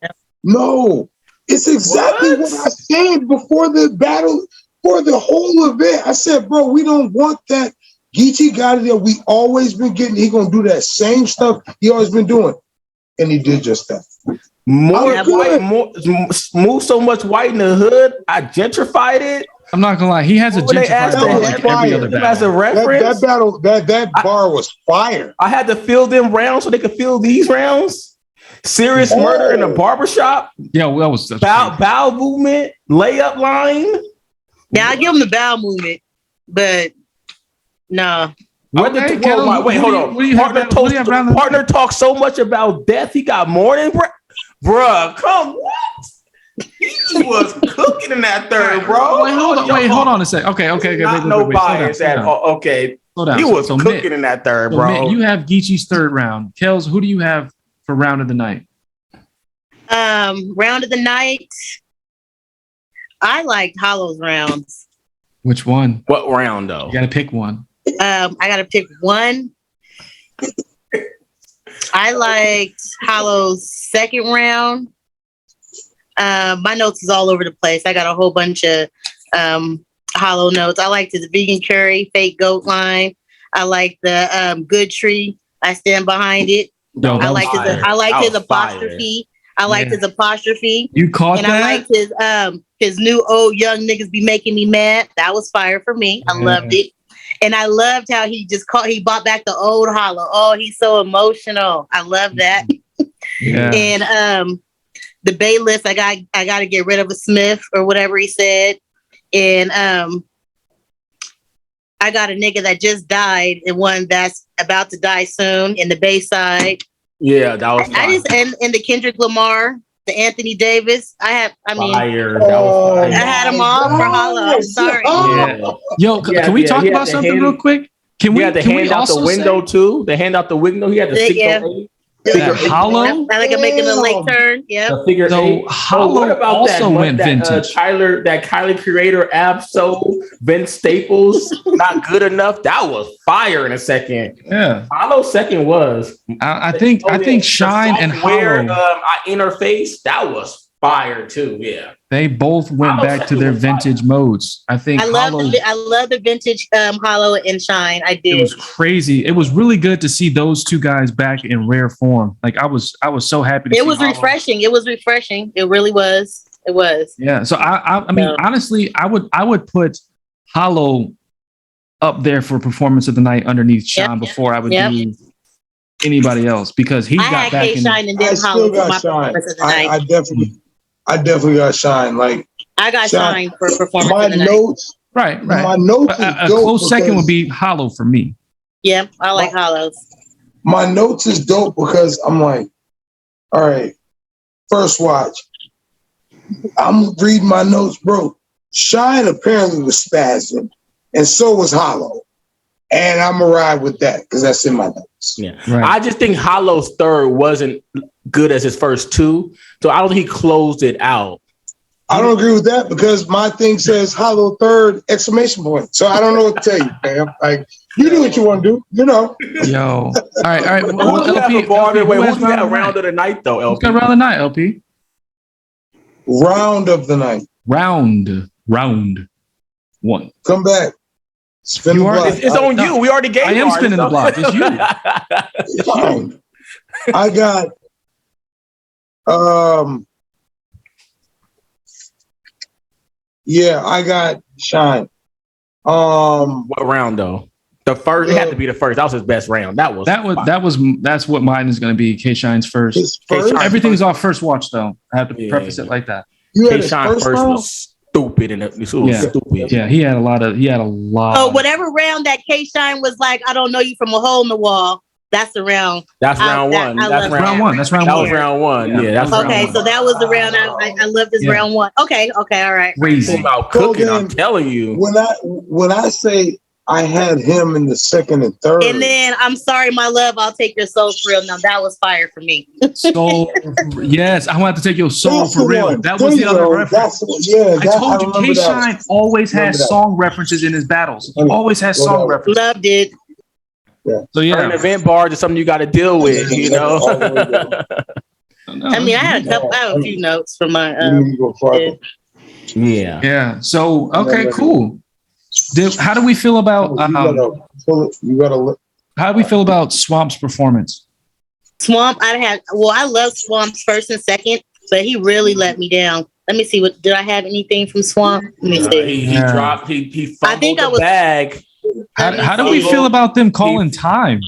No, it's exactly what I said before the battle, for the whole event. I said, bro, we don't want that. Geechee got it there. We always been getting. He gonna do that same stuff he always been doing, and he did just that. More Yeah, white, move so much white in the hood. I gentrified it. I'm not gonna lie. He has a When they asked gentrified him bar like every other as a battle. reference, That battle, that bar was fire. I had to fill them rounds so they could fill these rounds. Serious murder in a barbershop. Yeah, well, that was Bow movement, layup line. Now I give him the bowel movement, but no. Okay, Kelz, Wait, hold on. what do you have round of the Partner night? talks so much about death. He got more than bruh. Come what? He was cooking in that third, bro. Wait, hold on a sec. Okay. Not wait, no slow bias down, at slow down. all. Okay, Slow down. he was So, cooking Mitt, in that third, so, bro. Mitt, you have Geechee's third round. Kelz, who do you have for round of the night? Round of the night. I liked Hollow's rounds. Which one? What round though? You got to pick one. I gotta pick one. I liked Hollow's second round. My notes is all over the place. I got a whole bunch of Hollow notes. I liked his vegan curry, fake goat line. I liked the good tree. I stand behind it. Yo, I liked his apostrophe. I liked his apostrophe. You caught And that? I liked his new old young niggas be making me mad. That was fire for me. I loved it. And I loved how he brought back the old Hollow. Oh, he's so emotional. I love that. Yeah. And the Bayless, I got to get rid of a Smith or whatever he said. And I got a nigga that just died and one that's about to die soon in the Bayside. Yeah, that was I just and the Kendrick Lamar, the Anthony Davis. fire. That was I fire. had them all for Hollow. I'm sorry. Yeah. Yo, can we talk about something real quick? Can He we? had to Can we hand out the also window say too. They hand out the window. He had the Yeah. 608. that Hollow? I like I'm making a late turn. Yep. The figure So 8. Hollow what about also went that vintage. that Kylie creator Absol, Vince Staples, not good enough. That was fire in a second. Yeah, Hollow's second was. I think Shine and Hollow, I interface. That was fire too. Yeah. they both went Hollow back to second their was fire. vintage modes. I think I love Hollow. the vintage Hollow and Shine. I It did. was crazy. It was really good to see those two guys back in rare form. Like I was so happy to see It was Hollow. refreshing. It was refreshing. It really was. It was. Yeah. So I mean, Yeah. honestly, I would put Hollow up there for performance of the night underneath Shine Yep. before I would Yep. do anybody else because he I got had back K in. Shine and I then Hollow still for my got Shine. performance of the night. I definitely got Shine. Like I got Shine. Shine for performance my of the night. notes, Right. my notes But is a dope close second because- would be Hollow for me. Yeah, I like Hollows. My notes is dope because I'm like, all right, first watch. I'm reading my notes, bro. Shine apparently was spazzing, and so was Hollow. And I'm going to ride with that because that's in my notes. Yeah. Right. I just think Hollow's third wasn't good as his first two. So I don't think he closed it out. I don't agree with that because my thing says Hollow third exclamation point. So I don't know what to tell you, fam. Like, you do what you want to do, you know. Yo. All right. Who do you have a bar? Wait, who do you have round of the night though, LP? Who's got round of the night, LP? Round of the night. Round one. Come back. Spin You the are- block. It's on you. We already gave. I am ours, spinning the so- block. It's you. Round. I got I got Shine. What round though? The first. It had to be the first. That was his best round. That's what mine is going to be. K Shine's first. His first. Everything's off first watch though. I have to Yeah, preface yeah. it like that. You had K his Shine first first round? was stupid and it was stupid. Yeah, he had a lot. Oh, whatever round that K Shine was like, I don't know you from a hole in the wall. That's the round. That's round one. I That's love round one. That's round That one. was round one. Yeah, that's round Okay, one. so that was the round. I love this Yeah. round one. Okay, all right. Crazy. Talking about cooking, Well, I'm telling you. When I say I had him in the second and third, And then I'm sorry, my love. I'll take your soul for real. Now that was fire for me. Soul. Yes, I want to take your soul that's for the real. one. That There was you the other go. reference. I told you, K Shine always has Remember that. song references in his battles. He Okay. always has Go song down. references. Loved it. So Current yeah. event bars is something you got to deal with, you know. All the way down. I mean, I had a few notes from my. You need to go farther. Yeah. Yeah. So okay, cool. How do we feel about You gotta look. how do we feel about Swamp's performance? Swamp. I love Swamp's first and second, but he really let me down. Let me see. Did I have anything from Swamp? Let me see. He dropped. He fumbled think I the was- bag. How do we feel about them calling time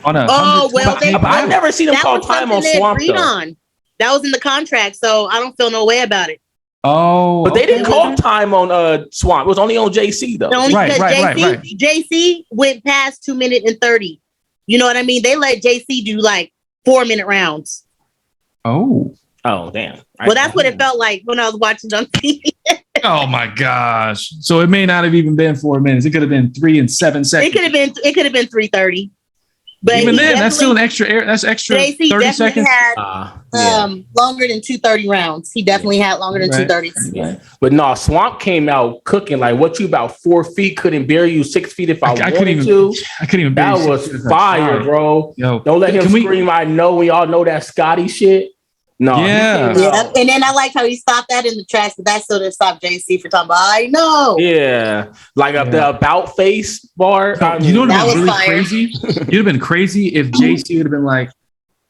on a? Oh, well, 120 they- I've never seen him That call was time something on they Swamp agreed though. on. That was in the contract, so I don't feel no way about it. Oh, But they didn't Okay. call time on Swamp. It was only on JC though. Only Right, because right. JC went past 2 minutes and 30. You know what I mean? They let JC do like 4-minute rounds. Oh. Oh damn. Well, that's what it felt like when I was watching on TV. Oh my gosh! So it may not have even been 4 minutes. It could have been 3 and 7 It seconds. could have been 3:30. But Even he then, that's still an definitely- extra air. That's extra JC 30 definitely seconds. had longer than 2:30 rounds. He definitely had longer than Right. 2:30. Yeah. But no, Swamp came out cooking like what you about 4 feet couldn't bury you 6 feet if I couldn't wanted even. to. I couldn't even. That barely was see it. fire, Sorry. bro. Yo, Don't let him can we- scream. I know we all know that Scotty shit. No, he Yeah. came Yeah, out- and then I liked how he stopped that in the tracks, but that still didn't stop JC for talking about, I know. Yeah, like the about face bar. You know what That was was really fire. crazy? It'd have been crazy if JC would have been like,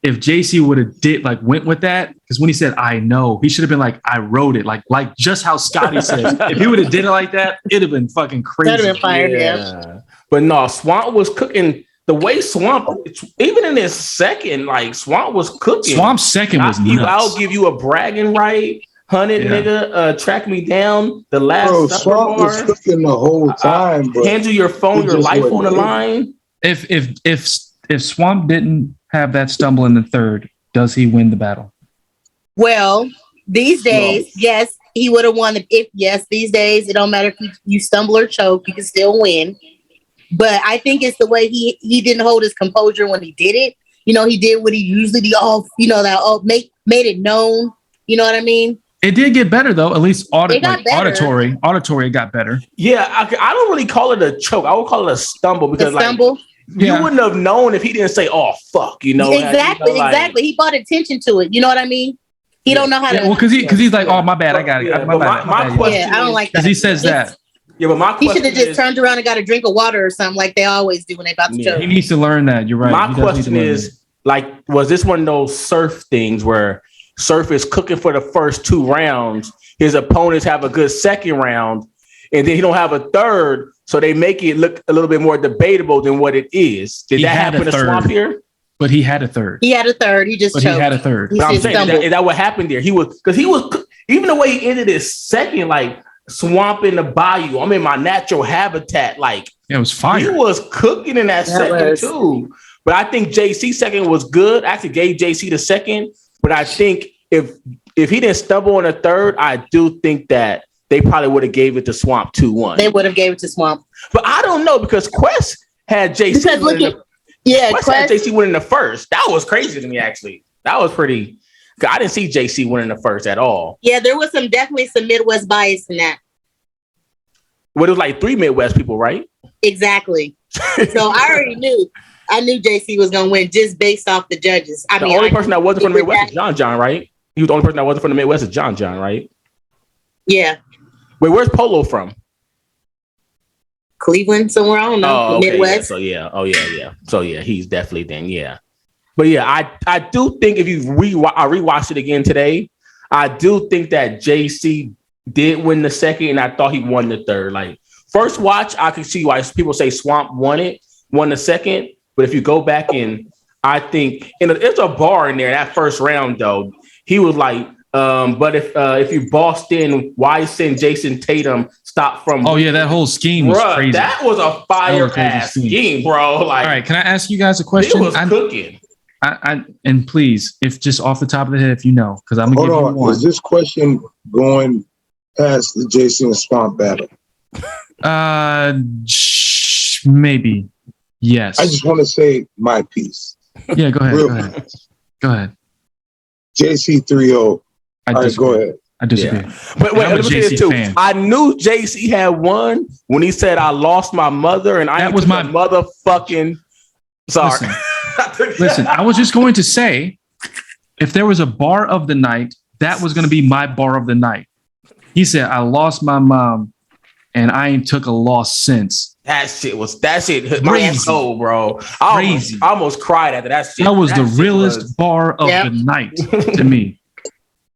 if JC would have went with that, because when he said I know, he should have been like, I wrote it, like just how Scotty said. If he would have did it like that, it'd have been fucking crazy. That'd have been fire, yeah. But no, Swamp was cooking. The way Swamp, even in his second, like Swamp was cooking. Swamp's second was nuts. I'll give you a bragging right. 100 Yeah. nigga, track me down. The last Bro, supper Swamp was bar. cooking the whole time, but Hand you your phone, He your just life wasn't on the able. line. If Swamp didn't have that stumble in the third, does he win the battle? Well, these days, yes, he would have won. These days, it don't matter if you stumble or choke, you can still win. But I think it's the way he didn't hold his composure when he did it. You know, he did what he usually do. Made it known. You know what I mean? It did get better though. At least It got better. auditory got better. Yeah, I don't really call it a choke. I would call it a stumble because The stumble. you wouldn't have known if he didn't say, "Oh fuck," you know. Exactly. like- Exactly. He brought attention to it. You know what I mean? He don't know how to. Well, because he's like, oh my bad, I got it. Yeah, My but bad, my my bad. question Yeah, I don't like that. Because he says that. Yeah, but my He question should have just is, turned around and got a drink of water or something like they always do when they about to Yeah. choke. He needs to learn that. You're right. my He does need to question learn is, like, was this one of those Surf things where Surf is cooking for the first 2 rounds, his opponents have a good second round, and then he don't have a third, so they make it look a little bit more debatable than what it is. Did He that had happen a to third. Swamp here? that. But he had a third. He had a third. He just But choked. he had a third. He But I'm just saying, stumbled. is that what happened there? He was even the way he ended his second, like Swamp in the bayou. I'm in my natural habitat. Like Yeah, it was he fire. was cooking in that second was. too. But I think JC second was good. I actually gave JC the second. But I think if he didn't stumble on a third, I do think that they probably would have gave it to Swamp 2-1. They would have gave it to Swamp. But I don't know because Quest had JC Because winning look at, yeah, Quest had JC winning the first. That was crazy to me, actually. That was pretty. I didn't see JC winning the first at all. Yeah, there was definitely some Midwest bias in that. Well, it was like 3 Midwest people, right? Exactly. So I knew JC was gonna win just based off the judges. The only person that wasn't from the Midwest is John, right? He was the only person that wasn't from the Midwest is John, right? Yeah. Wait, where's Polo from? Cleveland, somewhere, I don't know. Oh, okay, Midwest. Yeah. So yeah. Oh yeah. So yeah, he's definitely then. Yeah. But yeah, I do think if you I rewatched it again today, I do think that JC did win the second, and I thought he won the third. Like first watch, I could see why people say Swamp won the second. But if you go back and I think there's a bar in there that first round though. He was like, but if you bossed in, why send Jason Tatum stop from? Oh yeah, that whole scheme was crazy. That was a fire ass scheme, bro. Like, all right, can I ask you guys a question? It was cooking. And please, if just off the top of the head, if you know, because I'm gonna give you one. Is this question going past the Jason and Swamp battle? Maybe. Yes. I just want to say my piece. Yeah, go ahead. Go ahead. JC 3-0. All right, go ahead. I disagree. Yeah. But wait, let me say this too. Fan. I knew JC had won when he said, "I lost my mother," and that was my motherfucking. Sorry. Listen, I was just going to say, if there was a bar of the night, that was going to be my bar of the night. He said, "I lost my mom, and I ain't took a loss since." That shit hit my soul, bro. I almost cried after that shit. That was the realest bar of the night to me.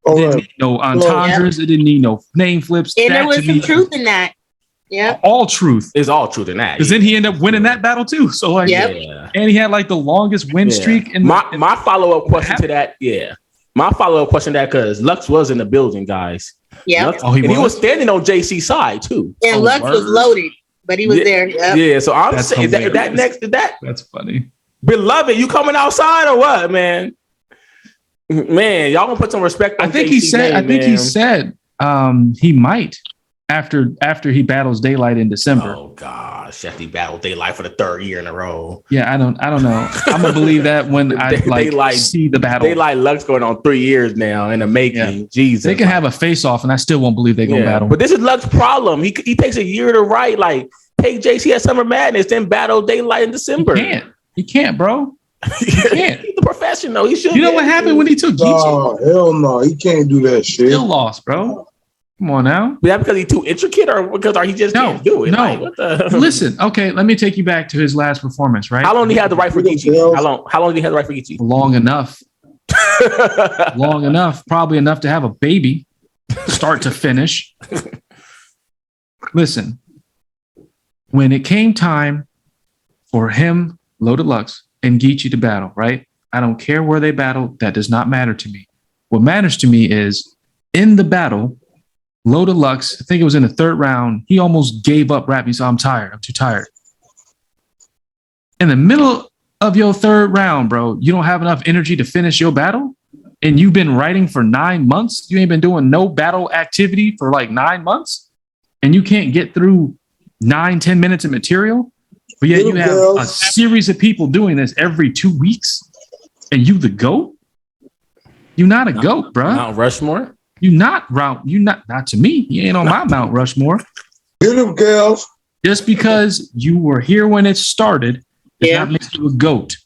It didn't need no entendres. It didn't need no name flips. And there was some truth in that. Yeah. All truth. Is all truth in that. Because then he ended up winning that battle too. So like, and he had like the longest win streak. In my follow-up question to that. Yeah. My follow-up question to that, because Lux was in the building, guys. Yeah. He was standing on JC's side too. And Lux was loaded. But he was there. Yep. Yeah, so I'm saying that next to that. That's funny. Beloved, you coming outside or what, man? Man, y'all gonna put some respect on he said he might after he battles Daylight in December. Oh gosh, after he battled Daylight for the 3rd year in a row. Yeah, I don't know. I'm gonna believe that when I see the battle. Daylight Lux going on 3 years now in the making. Yeah. Jesus, they can have a face off, and I still won't believe they're gonna battle. But this is Lux's problem. He takes a year to write. Like take JC at Summer Madness, then battle Daylight in December. He can't, bro. He can't. He's the professional. He should. You know what happened when he took Geechee? Oh hell no, he can't do that shit. Still lost, bro. Come on now. Is that because he's too intricate, or because he just can't do it? No. Like, what the? Listen, okay, let me take you back to his last performance, right? How long did he have to write for Geechee? How long did he have to write for Geechee? Long enough. Long enough. Probably enough to have a baby, start to finish. Listen, when it came time for him, Loaded Lux, and Geechee to battle, right? I don't care where they battle. That does not matter to me. What matters to me is in the battle, Loaded Lux, I think it was in the 3rd round, he almost gave up rapping. He said, I'm tired. I'm too tired. In the middle of your 3rd round, bro, you don't have enough energy to finish your battle? And you've been writing for 9 months? You ain't been doing no battle activity for like 9 months? And you can't get through 9-10 minutes of material? But yet you have a series of people doing this every 2 weeks? And you the GOAT? You're not a GOAT, bro. Mount Rushmore? You not to me. You ain't on my Mount Rushmore. Get him, Kelz. Just because you were here when it started does not make you a GOAT.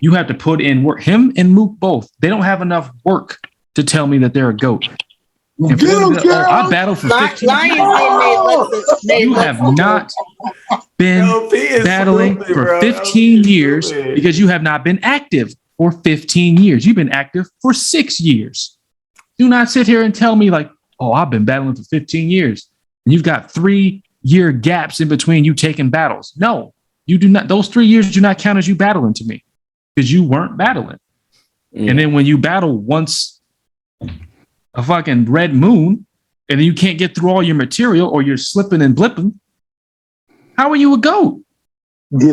You have to put in work. Him and Mook both. They don't have enough work to tell me that they're a GOAT. I battled for 15 years. You have not been battling for 15 years because you have not been active for 15 years. You've been active for 6 years. Do not sit here and tell me like, oh, I've been battling for 15 years. And you've got 3-year gaps in between you taking battles. No, you do not. Those 3 years do not count as you battling to me because you weren't battling. And then when you battle once a fucking red moon and then you can't get through all your material or you're slipping and blipping, how are you a GOAT?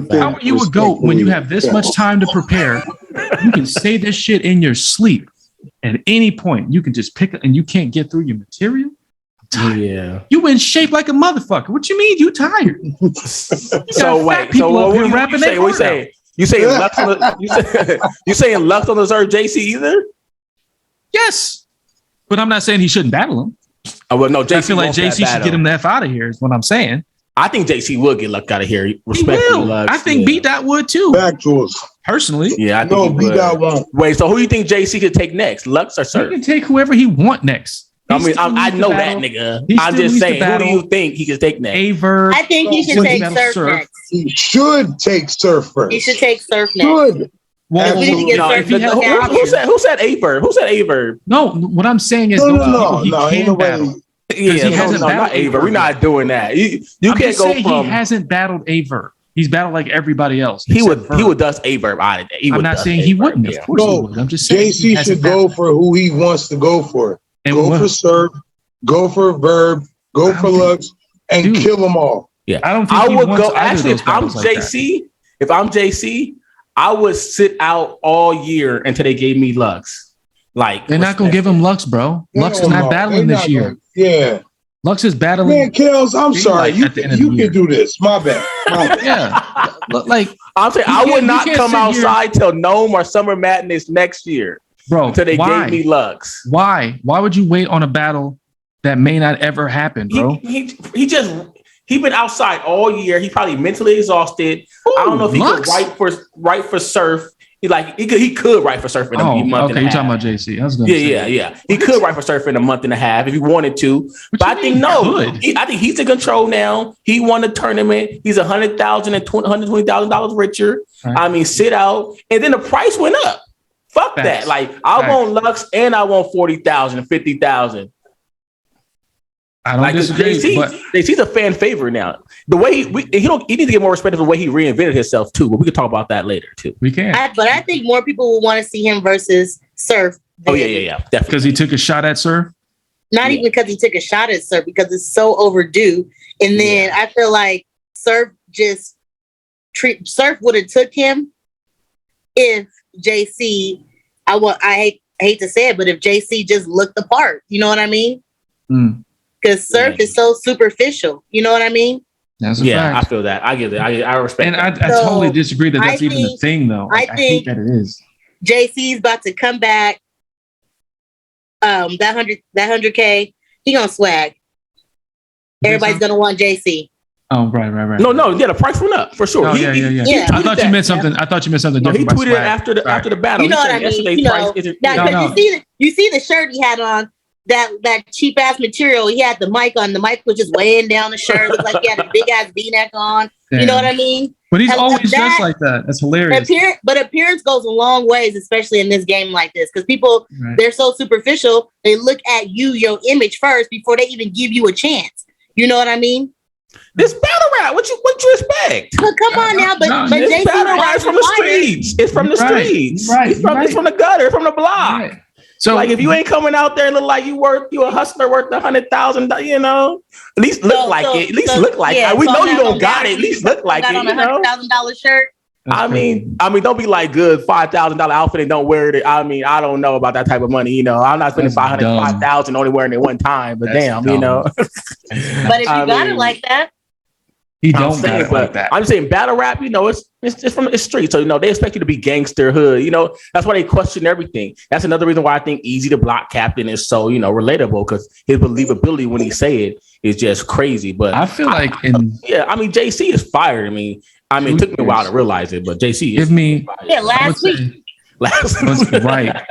How are you a GOAT when you have this much time to prepare? You can say this shit in your sleep. At any point, you can just pick it and you can't get through your material. I'm tired. Yeah. You in shape like a motherfucker. What you mean you tired? So wait. So what you say? What you say? You saying Lux? You saying Lux don't deserve JC either? Yes, but I'm not saying he shouldn't battle him. Oh, well, no. JC I feel like JC should get him the F out of here. Is what I'm saying. I think JC will get Lux out of here. He Respectfully, will. Lux. I think B Dot would too. Factuals. Personally, Yeah, I think No, he B would. Dot won't. Wait, so who do you think JC could take next? Lux or he Surf? can take whoever he want next. I mean, I know that nigga. He I'm still just needs to saying, who do battle you think he could take next? Averb. I think he should Should take battle Surf Surf. next. He should take Surf first. He should take Surf next. Should. Well, We need to get No, Surf if he has to look the out. option- who said Averb? Who said Averb? No, what I'm saying is No, those are no, people no. he Ain't can nobody. battle. Yeah, he hasn't not battled Averb. Averb We're not doing that. You I'm can't just go saying from. he hasn't battled Averb. He's battled like everybody else. He except would Verb. dust Averb out of there. I'm not saying he wouldn't. Of course he would. I'm just saying he JC hasn't should go battled. for who he wants to go for. And Go what- for Surf. Go for Verb. Go I for don't think- Lux, and Dude. kill them all. Yeah, I don't think I he would wants go. either of Actually, those if I'm battles like that. JC, I would sit out all year until they gave me Lux. Like They're not gonna give him Lux, bro. Lux is Hell not no, battling they're this not year. gonna- Yeah. Lux is battling. Man, Kelz, I'm He sorry. like You at the can, end of you the can do this. My bad. My bad. Yeah, like I'm saying You I would can't- not you can't come sit here- outside till NOME or Summer Madness next year bro. until they why? gave me Lux. Why? Why would you wait on a battle that may not ever happen, bro? He been outside all year. He probably mentally exhausted. I don't know if he Lux? could write for Surf. He could write for Surf in a month and okay. a You're half. talking about JC. I was gonna say, Yeah. He could write for Surf in a month and a half if he wanted to. But I think no. I think he's in control now. He won the tournament. He's $100,000 and $120,000 richer. Right. I mean, sit out, and then the price went up. Fuck Facts. that. Like I Facts. want Lux and I want 40,000 and 50,000. I don't Like disagree, but JC's a fan favorite now. The way he needs to get more respect for the way he reinvented himself too. But we could talk about that later too. we can But I think more people will want to see him versus Surf. Oh yeah, definitely. because he took a shot at Surf. Not even because he took a shot at Surf, because it's so overdue. And then I feel like Surf would have took him if JC. I hate to say it, but if JC just looked the part, you know what I mean? Because Surf is so superficial, you know what I mean? That's a I fact. feel that. I get it. I respect And that. I totally disagree that that's even a thing, though. I I hate think that it is. JC's about to come back. That 100K, he gonna swag. Everybody's gonna want JC. Oh, right. No, yeah, the price went up for sure. Oh, yeah. I thought you meant something. I thought you meant something No, he different. by tweeted swag. after the battle. You know He what said I mean? yesterday's You know, price isn't- now, No, because you see the shirt he had on, that cheap ass material. He had the mic on. The mic was just weighing down the shirt. It looked like he had a big ass V-neck on. Damn. You know what I mean? But he's And always that- dressed like that. That's hilarious. But appearance goes a long ways, especially in this game like this, because people Right. they're so superficial. They look at your image first before they even give you a chance. You know what I mean? This battle rap. What you expect? But come on now, but This JC battle rap is from the Fire. streets. It's from the Right. streets. Right. It's from the gutter. It's from the block. Right. So like if you ain't coming out there and look like you a hustler worth $100,000, you know, at least look like it. At least look like it. We know you don't got it. At least look like it. On You a know. $100,000 shirt. I mean, don't be like good $5,000 outfit and don't wear it. I mean, I don't know about that type of money. You know, I'm not spending That's dumb. $500,000 only wearing it one time. But That's damn, dumb. you know. But if you got it like that, he I'm don't saying, got it like that. I'm saying battle rap, you know, it's from the street. So, you know, they expect you to be gangster hood. You know, that's why they question everything. That's another reason why I think Easy the Block Captain is so, you know, relatable, because his believability when he say it is just crazy. But I feel like JC is fired. I mean, it took me a while to realize it, but JC is fired. last week. Right.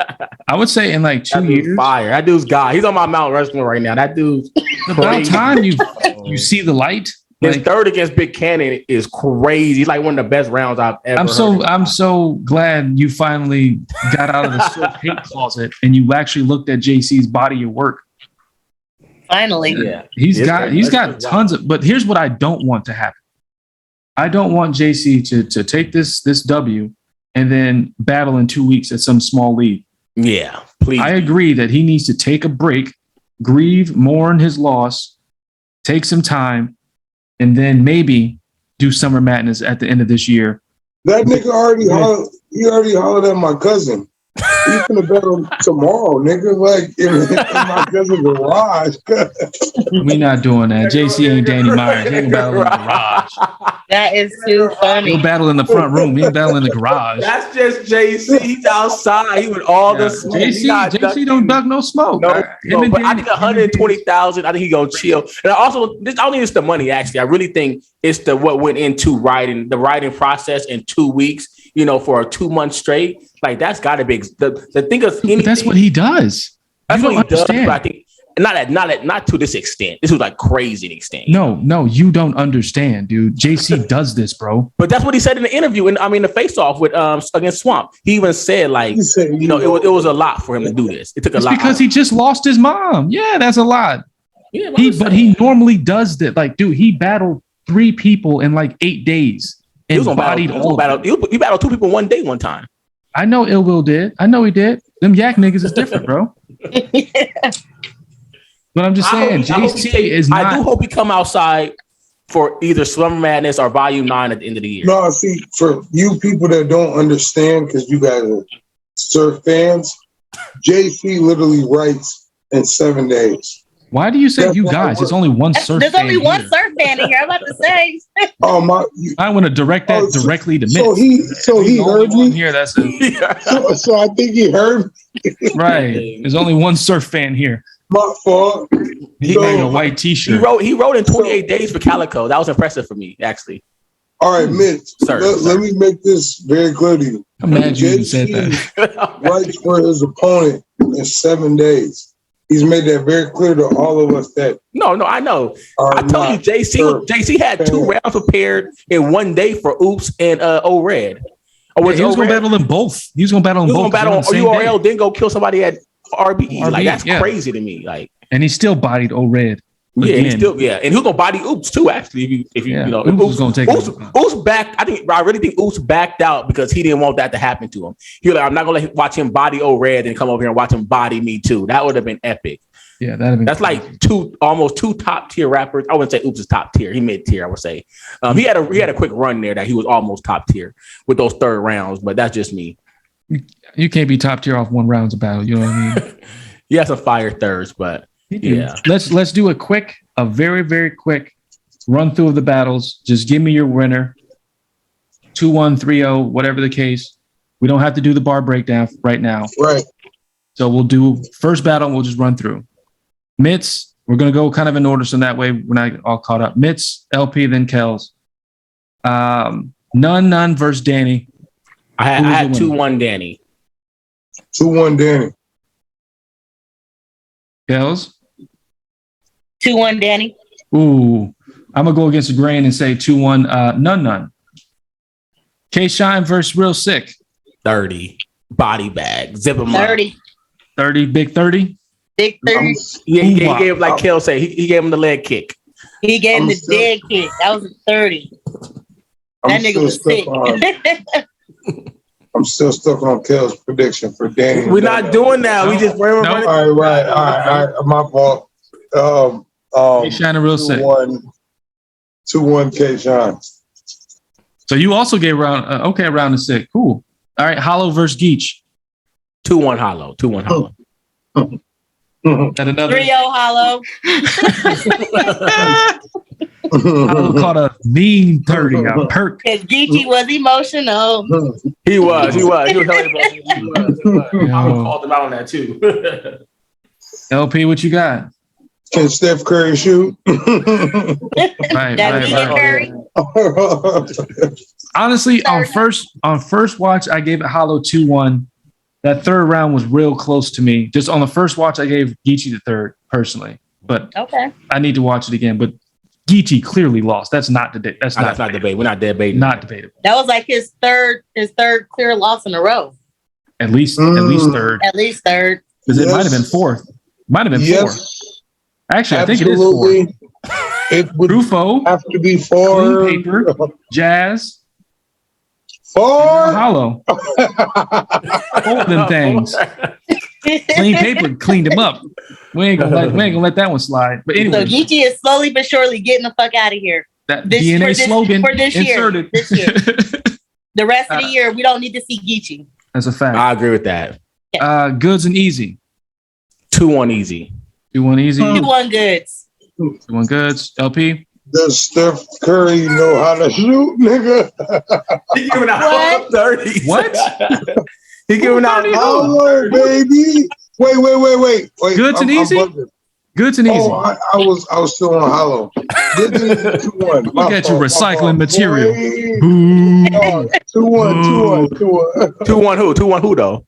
I would say in like 2 years. Fire. That dude's God. He's on my Mount Rushmore right now. That dude's About time you see the light. His Like, third against Big Cannon is crazy. He's like one of the best rounds I've ever heard. I'm so glad you finally got out of the Surf hate closet and you actually looked at JC's body of work. Finally. Yeah. He's got tons of, but here's what I don't want to happen. I don't want JC to take this W and then battle in 2 weeks at some small league. Yeah, please. I agree that he needs to take a break, grieve, mourn his loss, take some time, and then maybe do Summer Madness at the end of this year. That nigga already hollered at my cousin. He's gonna battle tomorrow, nigga. Like in my cousin's garage. We not doing that. JC ain't Danny Myers. He ain't battle in the garage. That is too funny. He'll battle in the front room. He ain't battle in the garage. That's just JC. He's outside. He with all the smoke. JC don't duck no smoke. No, but I think 120,000. I think he gonna chill. And I don't think it's the money. Actually, I really think it's the what went into the writing process in 2 weeks. You know, for a 2 months straight. Like that's got to be the thing of anything. That's what he does. That's what he does. But I think not to this extent. This was like crazy extent. No, you don't understand, dude. JC does this, bro. But that's what he said in the interview. And I mean, the face off with against Swamp. He even said like, you know, it was a lot for him to do this. It took a lot because he just lost his mom. Yeah, that's a lot. Yeah, but he normally does that. Like, dude, he battled 3 people in like 8 days. He battled 2 people one day, one time. I know Ill Will did. I know he did. Them yak niggas is different, bro. But I'm just saying, JC is not. I do hope he come outside for either Summer Madness or Volume 9 at the end of the year. No, see, for you people that don't understand, because you guys are surf fans, JC literally writes in 7 days. Why do you say you guys? It's only one surf fan. There's only one surf fan in here. I'm about to say. I want to direct that directly to Mitz. So he heard me here. That's so I think he heard me. Right. There's only one surf fan here. My fault. He made a white T-shirt. He wrote in 28 days for Calico. That was impressive for me, actually. All right, Mitz. Let me make this very clear to you. I'm mad you even said that. Writes for his opponent in 7 days. He's made that very clear to all of us that. No, I know. I told you, JC had 2 rounds prepared in 1 day for Oops and O-Red. He was going to battle them both. He was going to battle them both. He was going to battle URL, then go kill somebody at RBE. Like, that's crazy to me. Like, and he still bodied O-Red. Yeah, and he's gonna body Oops too. Actually, if you know, Oops gonna take Oops back. I really think Oops backed out because he didn't want that to happen to him. He was like, I'm not gonna watch him body O-Red and come over here and watch him body me too. That would have been epic. Yeah, that's like almost two top tier rappers. I wouldn't say Oops is top tier. He mid tier. I would say he had a quick run there that he was almost top tier with those third rounds. But that's just me. You can't be top tier off 1 round of battle. You know what I mean? He has some fire thirds, but. Yeah, let's do a very, very quick run through of the battles. Just give me your winner. 2-1, 3-0, whatever the case. We don't have to do the bar breakdown right now. Right. So we'll do first battle. We'll just run through. Mitz, we're going to go kind of in order. So that way we're not all caught up. Mitz, LP, then Kelz. None versus Danny. I had 2-1 Danny. 2-1 Danny. Kelz? 2-1 Danny. Ooh, I'm gonna go against the grain and say 2-1. None. K Shine versus Real Sick. 30 body bag. Zip him 30. up. 30. Big 30. Big 30. Yeah, he gave like Kelz said. He gave him the leg kick. He gave him the dead kick. That was a 30. That nigga was sick. I'm still stuck on Kel's prediction for Danny. We're not doing that. We just all right. My fault. K Shine and Real Sick. 2-1 K Shine. So you also gave round round of 6. Cool. All right, Hollow versus Geach. 2-1 Hollow. 2-1 Hollow. At another 3-0 Hollow. Hollow caught a mean 30. A perk. Because Geechee was emotional. He was hella emotional. I would call him out on that too. LP, what you got? Can Steph Curry shoot? Right. Curry. Honestly, on first watch, I gave it Hollow 2-1. That third round was real close to me. Just on the first watch, I gave Geechee the third personally, but okay, I need to watch it again. But Geechee clearly lost. That's not debate. That's not debate. We're not debating. Not debatable. That was like his third clear loss in a row. At least third. At least third. Because it might have been fourth. Might have been fourth. Actually, absolutely. I think it is fourth. It would Rufo have to be 4. Clean Paper, Jazz, 4. Hollow. Both them things. Clean Paper cleaned him up. We ain't gonna let that one slide. But anyway, so Geechee is slowly but surely getting the fuck out of here. That DNA slogan for this inserted. Year. The rest of the year, we don't need to see Geechee. That's a fact. I agree with that. Goods and easy. 2-1 easy. 2-1 easy. 2-1 goods. 2-1 goods. LP. Does Steph Curry know how to shoot, nigga? He giving out What? 30s. What? He giving out Hello, baby. Wait. Goods and easy? bugging. Goods and easy. Oh, I was still on hollow. Goods and easy 2-1. Look at you recycling material. Boy. Boo. 2-1. 2-1 who? 2-1 who though?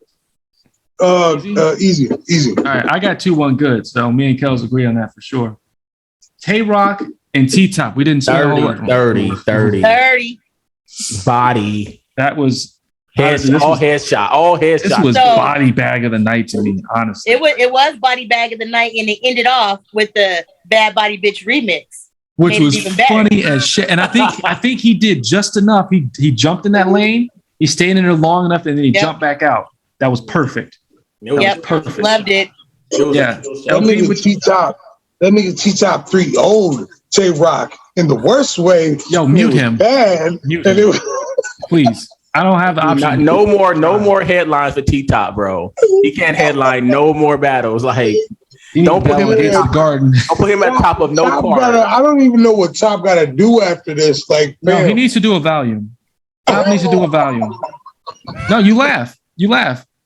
Easy. All right, I got 2-1 goods. So me and Kelz agree on that for sure. Tay-Rock and T-Top. We didn't say 30. 30. Body. That was All headshot. This was So- body bag of the night to me, honestly. It was body bag of the night, and it ended off with the Bad Body Bitch remix. Which made it was even better. funny as shit. And I think he did just enough. He jumped in that lane. He stayed in there long enough, and then he Yep. jumped back out. That was perfect. Yep, perfect. loved it. Yeah. That LP nigga with T-Top 3 old Tay-Rock in the worst way. Yo, mute It was him. Bad. Mute And him. it was, Please. I don't have the option. No more headlines for T-Top, bro. He can't headline no more battles. Like, don't put him against the garden. don't put him at the top of no Top card. I don't even know what Top got to do after this. Like, No, fam, he needs to do a volume. Top needs to do a volume. No, you laugh.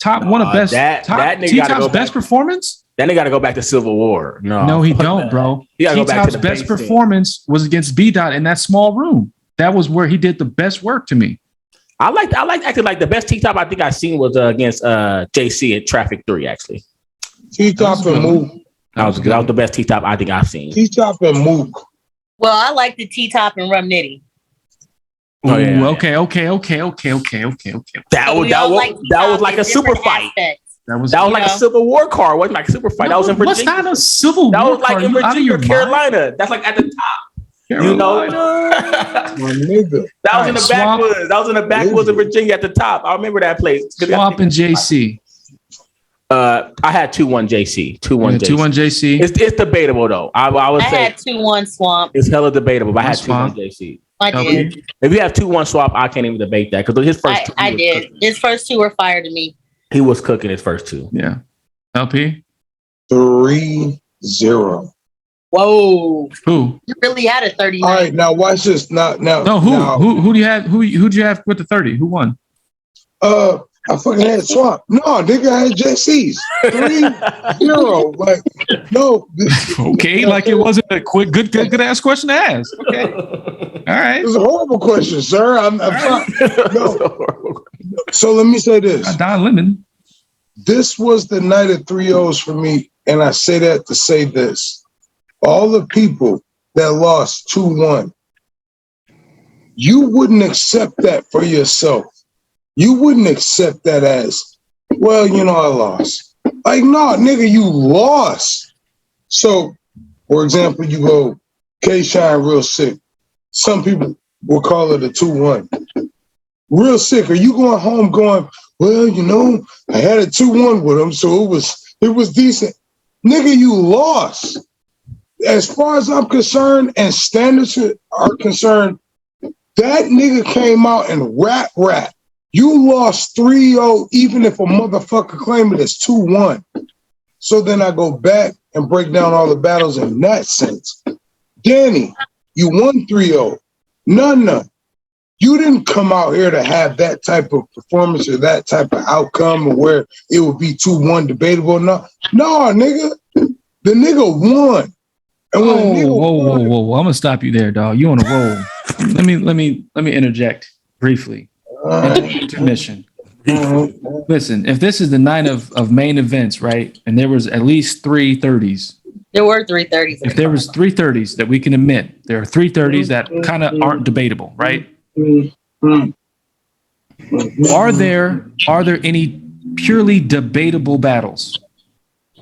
Top one of best. that nigga T-Top's gotta go best back. performance. Then they got to go back to Civil War. No, he don't, bro. He gotta go back to T-Top's the best base thing. performance was against B-Dot in that small room. That was where he did the best work to me. I like acting like the best T-Top I think I seen was against JC at Traffic 3, actually. T-Top and Mook. That was the best T-Top I think I've seen. T-Top and Mook. Well, I like the T-Top and Rum Nitty. Oh, yeah, Ooh, yeah. okay. That So was we all that was like a super different fight. aspects. That was That was like a Civil War card. Wasn't like a super fight. That was in What's Virginia. not a civil That war was like card? in You out of Virginia, your mind? Carolina. That's like at the top. You know, that My nigga. was in the Swamp. backwoods. That was in the backwoods of Virginia at the top. I remember that place. Swamp and JC. I had 2-1 JC. 2-1 JC. 2-1 JC. It's debatable though. I would I say had 2-1 Swamp. it's hella debatable. But I had Swamp. 2-1 JC. I Okay. did. If you have 2-1 swap, I can't even debate that because his first two, I he was did. cooking. His first two were fire to me. He was cooking his first two. Yeah. LP. 3-0. Whoa. Who? You really had a 39. All right, now watch this. Now, No, who? now, Who do you have? Who'd you have with the 30? Who won? I fucking had Swamp. No, nigga, I had JC's. 3-0. Like, no. Okay, like it wasn't a quick, good ass question to ask. Okay. All right. It was a horrible question, sir. I'm trying. No. So let me say this. Don Lemon. This was the night of 3-0s for me. And I say that to say this. All the people that lost 2-1, you wouldn't accept that for yourself. You wouldn't accept that as, well, you know, I lost. Like, no, nigga, you lost. So, for example, you go, K-Shine real sick. Some people will call it a 2-1. Real sick. Are you going home going, well, you know, I had a 2-1 with him, so it was decent. Nigga, you lost. As far as I'm concerned and standards are concerned, that nigga came out and rap. You lost 3-0, even if a motherfucker claim it as 2-1. So then I go back and break down all the battles in that sense. Danny, you won 3-0. None. You didn't come out here to have that type of performance or that type of outcome or where it would be 2-1 debatable. No, nigga. The nigga won. And when a nigga won, Whoa. I'm gonna stop you there, dog. You on a roll. let me interject briefly. Intermission. Listen, if this is the night of main events, right? And there was at least 3 30s. There were 330s. If there was 3 30s that we can admit, there are 3 30s that kind of aren't debatable, right? Are there any purely debatable battles?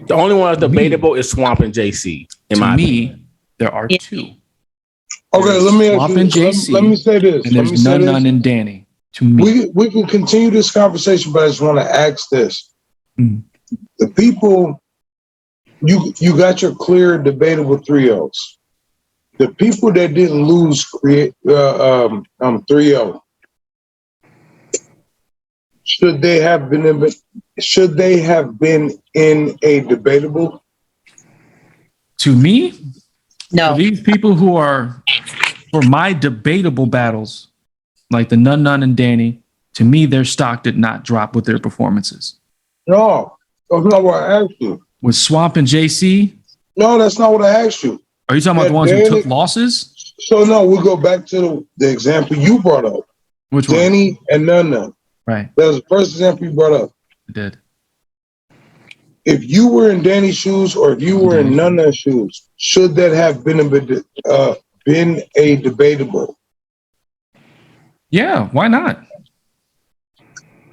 The only one that's debatable is Swamp and JC. In To my opinion. me, there are 2. okay, let me ask Swamp you, and JC, let me say this. and Let me there's say this. none in Danny. To me, We can continue this conversation, but I just want to ask this. Mm. The people, you got your clear debatable 3-0s. The people that didn't lose 3-0, Should they have been in a debatable? To me, No. for these people who are for my debatable battles, like the Nun and Danny, to me, their stock did not drop with their performances. No, that's not what I asked you. With Swamp and JC, No, that's not what I asked you. are you talking about the ones who took losses? So no, we go back to the example you brought up. Which one? Danny and Nun. Right, That was the first example you brought up. I did. If you were in Danny's shoes or if you were in Nun's shoes, should that have been a debatable? Yeah, why not?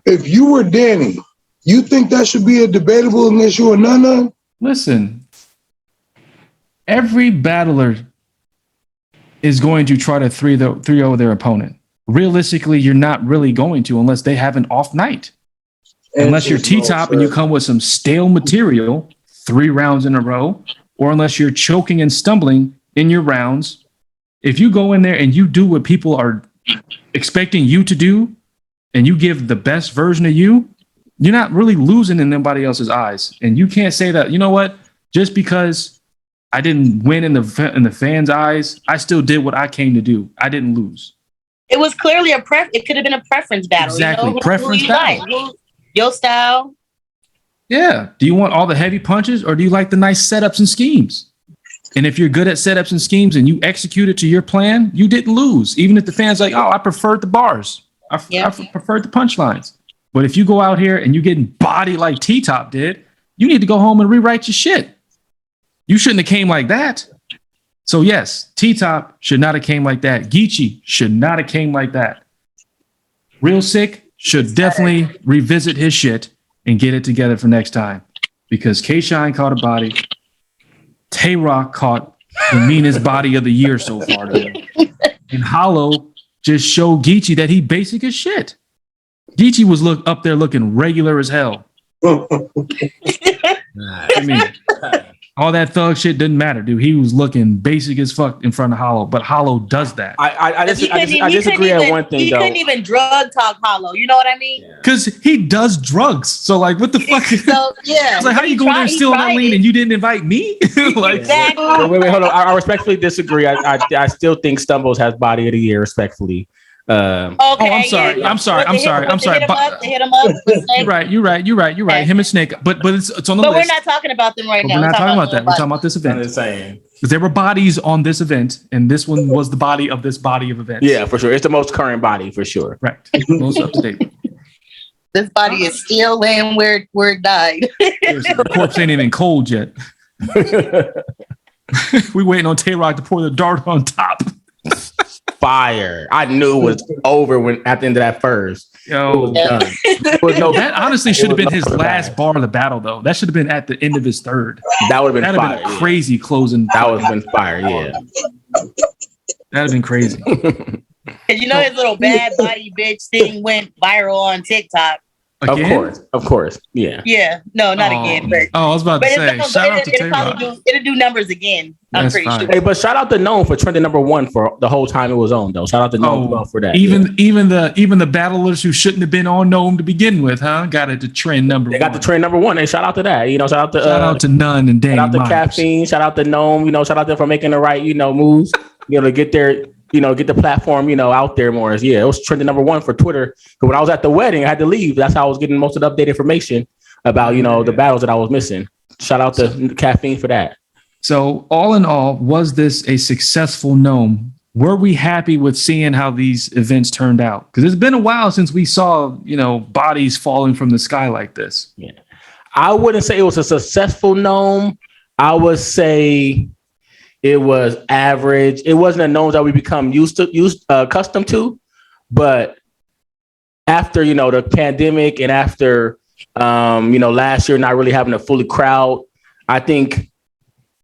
If you were Danny, you think that should be a debatable unless you were Nun? Listen, every battler is going to try to 3-0 their opponent. Realistically, you're not really going to unless they have an off night. Unless you're T-top and you come with some stale material 3 rounds in a row, or unless you're choking and stumbling in your rounds. If you go in there and you do what people are expecting you to do, and you give the best version of you, you're not really losing in anybody else's eyes. And you can't say that, you know what, just because I didn't win in the fans' eyes, I still did what I came to do. I didn't lose. It was clearly it could have been a preference battle. Exactly, You know? preference Who you battle. like? Your style. Yeah. Do you want all the heavy punches or do you like the nice setups and schemes? And if you're good at setups and schemes and you execute it to your plan, you didn't lose. Even if the fans like, oh, I preferred the bars. I preferred the punchlines. But if you go out here and you're getting bodied like T-Top did, you need to go home and rewrite your shit. You shouldn't have came like that. So yes, T-Top should not have came like that. Geechee should not have came like that. Real Sick should definitely revisit his shit and get it together for next time. Because K-Shine caught a body. Tay-Rock caught the meanest body of the year so far. And Hollow just showed Geechee that he basic as shit. Geechee was up there looking regular as hell. I mean, all that thug shit didn't matter, dude. He was looking basic as fuck in front of Hollow, but Hollow does that. I disagree on one thing, though. He couldn't even drug talk Hollow. You know what I mean? Because he does drugs. So, like, what the fuck? So, yeah. It's like, how you going there still in that lane and you didn't invite me? Like, exactly. Wait, hold on. I respectfully disagree. I still think Stumbles has body of the year, respectfully. Okay, I'm sorry. They hit him up. You're right. Him and Snake, but it's on the list. But we're not talking about them right now. We're not talking about that. We're talking about this event. I'm just saying. Because there were bodies on this event, and this one was the body of this body of events. Yeah, for sure. It's the most current body, for sure. Right. Most up to date. This body is still laying where it died. The corpse ain't even cold yet. We waiting on Tay-Rock to pour the dart on top. Fire. I knew it was over at the end of that first. Yo, that honestly should have been his last bar of the battle, though. That should have been at the end of his third. That would have been fire. Been a crazy closing. That would have been fire, yeah. That'd have been crazy. Because you know his little bad body bitch thing went viral on TikTok. Again? Of course. Yeah. Yeah. No, not again. But I was about to say, shout out to Tay-Rock. It'll do numbers again. I'm pretty sure. Hey, but shout out to NOME for trending #1 for the whole time it was on, though. Shout out to NOME for that. Even the battlers who shouldn't have been on NOME to begin with, huh? Got it to trend #1. They got the trend #1. Hey, shout out to that. Shout out to Nun and Danny. Shout out to Caffeine. Shout out to NOME. Shout out to them for making the right, moves. To get their get the platform, out there more. Yeah, it was trending #1 for Twitter. But when I was at the wedding, I had to leave. That's how I was getting most of the updated information about, the battles that I was missing. Shout out to Caffeine for that. So all in all, was this a successful NOME? Were we happy with seeing how these events turned out? Because it's been a while since we saw, bodies falling from the sky like this. Yeah. I wouldn't say it was a successful NOME. I would say it was average. It wasn't a NOME that we become accustomed to. But after, the pandemic and after, last year not really having a fully crowd, I think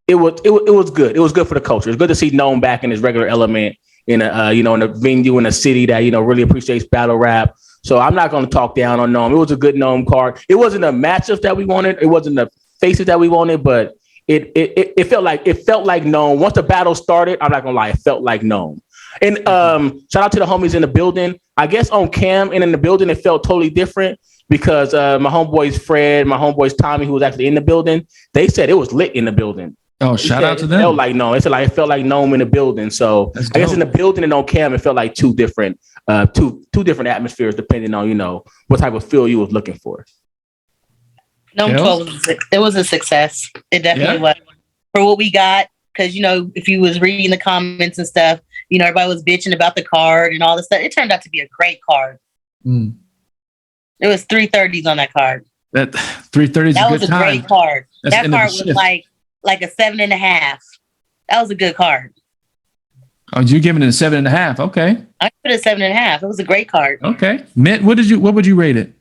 it was good. It was good for the culture. It's good to see NOME back in his regular element in in a venue in a city that, really appreciates battle rap. So I'm not going to talk down on NOME. It was a good NOME card. It wasn't a matchup that we wanted. It wasn't the faces that we wanted, but it felt like NOME. Once the battle started, I'm not gonna lie, it felt like NOME. And shout out to the homies in the building. I guess on cam and in the building, it felt totally different because my homeboys Fred, my homeboys Tommy, who was actually in the building, they said it was lit in the building. Oh, shout out to them. It felt like NOME. It felt like NOME in the building. So I guess in the building and on cam, it felt like two different atmospheres depending on, what type of feel you was looking for. NOME 12 it was a success. It definitely was for what we got. Because if you was reading the comments and stuff, everybody was bitching about the card and all this stuff. It turned out to be a great card. Mm. It was 330s on that card. That 330s. That was a great card. That card was like a 7.5. That was a good card. Oh, you're giving it a 7.5. Okay. I put it a 7.5. It was a great card. Okay. Mitz, what would you rate it?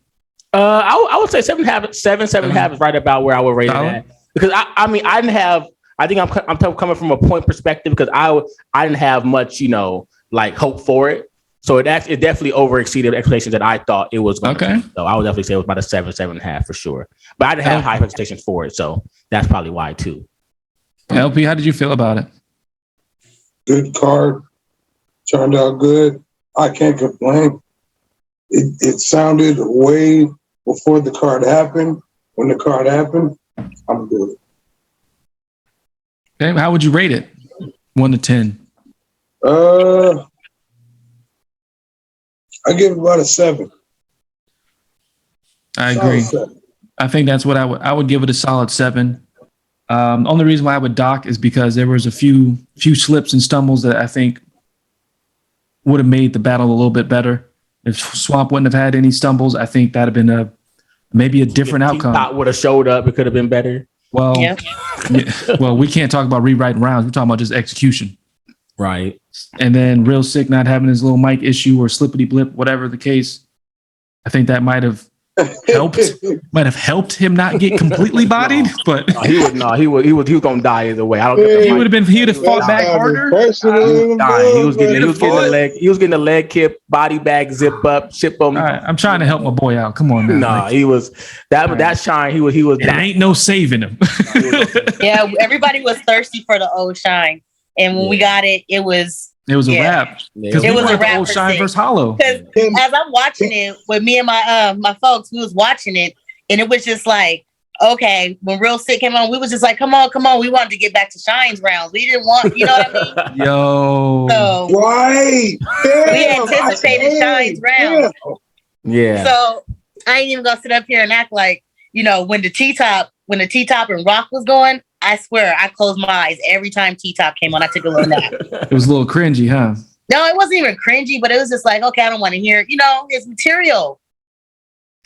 I would say 7.5 is right about where I would rate it at. Because I think I'm coming from a point perspective because I didn't have much, hope for it. So it definitely overexceeded expectations that I thought it was going to be. So I would definitely say it was about a 7.5 for sure. But I didn't have high expectations for it. So that's probably why too. LP, how did you feel about it? Good card. Turned out good. I can't complain. It sounded way before the card happened. When the card happened, I'm good. Okay, how would you rate it? 1 to 10. I give it about a 7. I agree. I think that's what I would give it a solid 7. Only reason why I would dock is because there was a few slips and stumbles that I think would have made the battle a little bit better. If Swamp wouldn't have had any stumbles, I think that'd have been maybe a different outcome. Top would have showed up. It could have been better. Well, well, we can't talk about rewriting rounds. We're talking about just execution. Right. And then Real Sick not having his little mic issue or slippity blip, whatever the case. I think that might have helped him not get completely bodied. But he was gonna die either way. I don't think he'd have fought back harder. He was getting the leg kick, body bag, zip up, ship him. All right, I'm trying to help my boy out. Come on, man. No, he was that shine. He was. There ain't no saving him. Yeah, everybody was thirsty for the old shine, and when we got it, it was a wrap. Because it was a wrap. Old shine versus hollow. Because as I'm watching it with me and my folks, we was watching it, and it was just like, okay, when Real Sick came on, we was just like, come on. We wanted to get back to Shine's rounds. We didn't want, you know what I mean? Yo. So right. We anticipated Shine's rounds. Yeah. So I ain't even gonna sit up here and act like, when the T-Top and Rock was going, I swear I closed my eyes every time T-Top came on. I took a little nap. It was a little cringy, huh? No, it wasn't even cringy, but it was just like, okay, I don't want to hear, his material.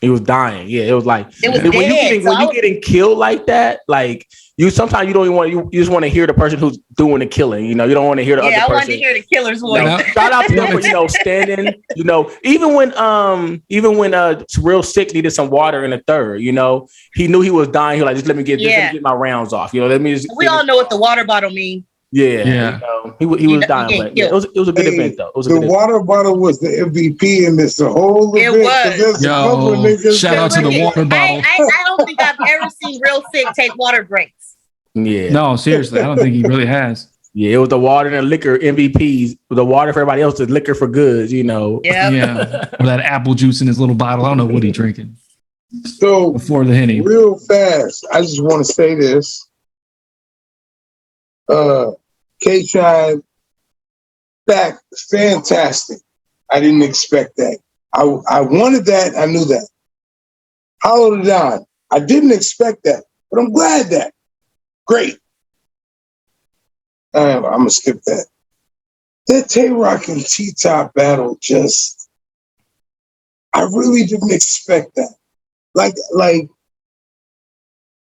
He was dying. Yeah, it was like it was when you getting killed like that, like sometimes you don't even want you just want to hear the person who's doing the killing. You don't want to hear the other person. I wanted to hear the killer's voice. No, shout out to them for standing. Even when Real Sick needed some water in the third. He knew he was dying. He was like, just let me get my rounds off. Let me just. We all know what the water bottle means. Yeah. He was dying, but it was a good event though. The water bottle was the MVP in this whole event. It was. Yo, shout out to the water bottle. I don't think I've ever seen Real Sick take water breaks. Yeah. No, seriously, I don't think he really has. Yeah, it was the water and the liquor MVPs. The water for everybody else, the liquor for goods. Yeah. With that apple juice in his little bottle. I don't know what he's drinking. So before the Henny, real fast, I just want to say this. K-Shine back, fantastic. I didn't expect that. I wanted that. I knew that. Hollow the Don. I didn't expect that, but I'm glad that. Great. I'm gonna skip that. That Tay-Rock and T-Top battle I really didn't expect that. Like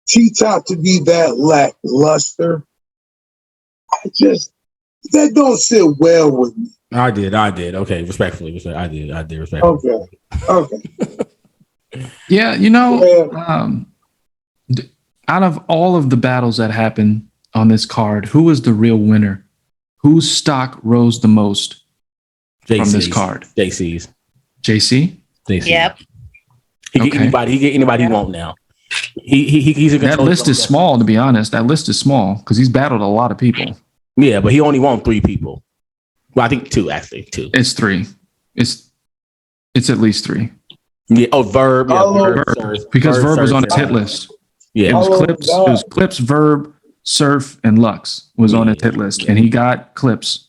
T-Top to be that lackluster. That don't sit well with me. I did. Okay, respectfully. I did respectfully. Okay. Yeah, out of all of the battles that happened on this card, who was the real winner? Whose stock rose the most from this card? JC's. JC? Yep. He get anybody he want now. He's in control. That list is small, to be honest. That list is small because he's battled a lot of people. Yeah, but he only won 3 people. Well, I think two, actually. Two. It's 3. It's at least 3. Yeah. Oh, Verb. Yeah, Verb, Surf, Because Verb was Surf, on his and- hit list. Yeah. It was Hollow Clips. Dog. It was Clips, Verb, Surf, and Lux was on his hit list, and he got Clips.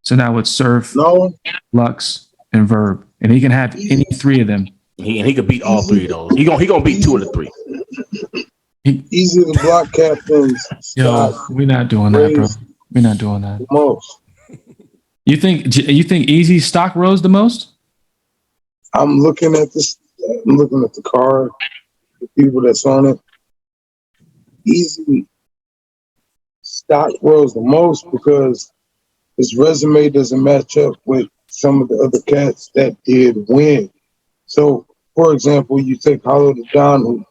So now it's Surf, No, Lux, and Verb, and he can have any 3 of them. He could beat all 3 of those. He gonna beat 2 of the 3. easy to block captains. Yo, we're not doing that, bro. We're not doing that. Most. You think Easy stock rose the most? I'm looking at this. I'm looking at the card, the people that's on it. Easy stock rose the most because his resume doesn't match up with some of the other cats that did win. So, for example, you take Hollow the Don,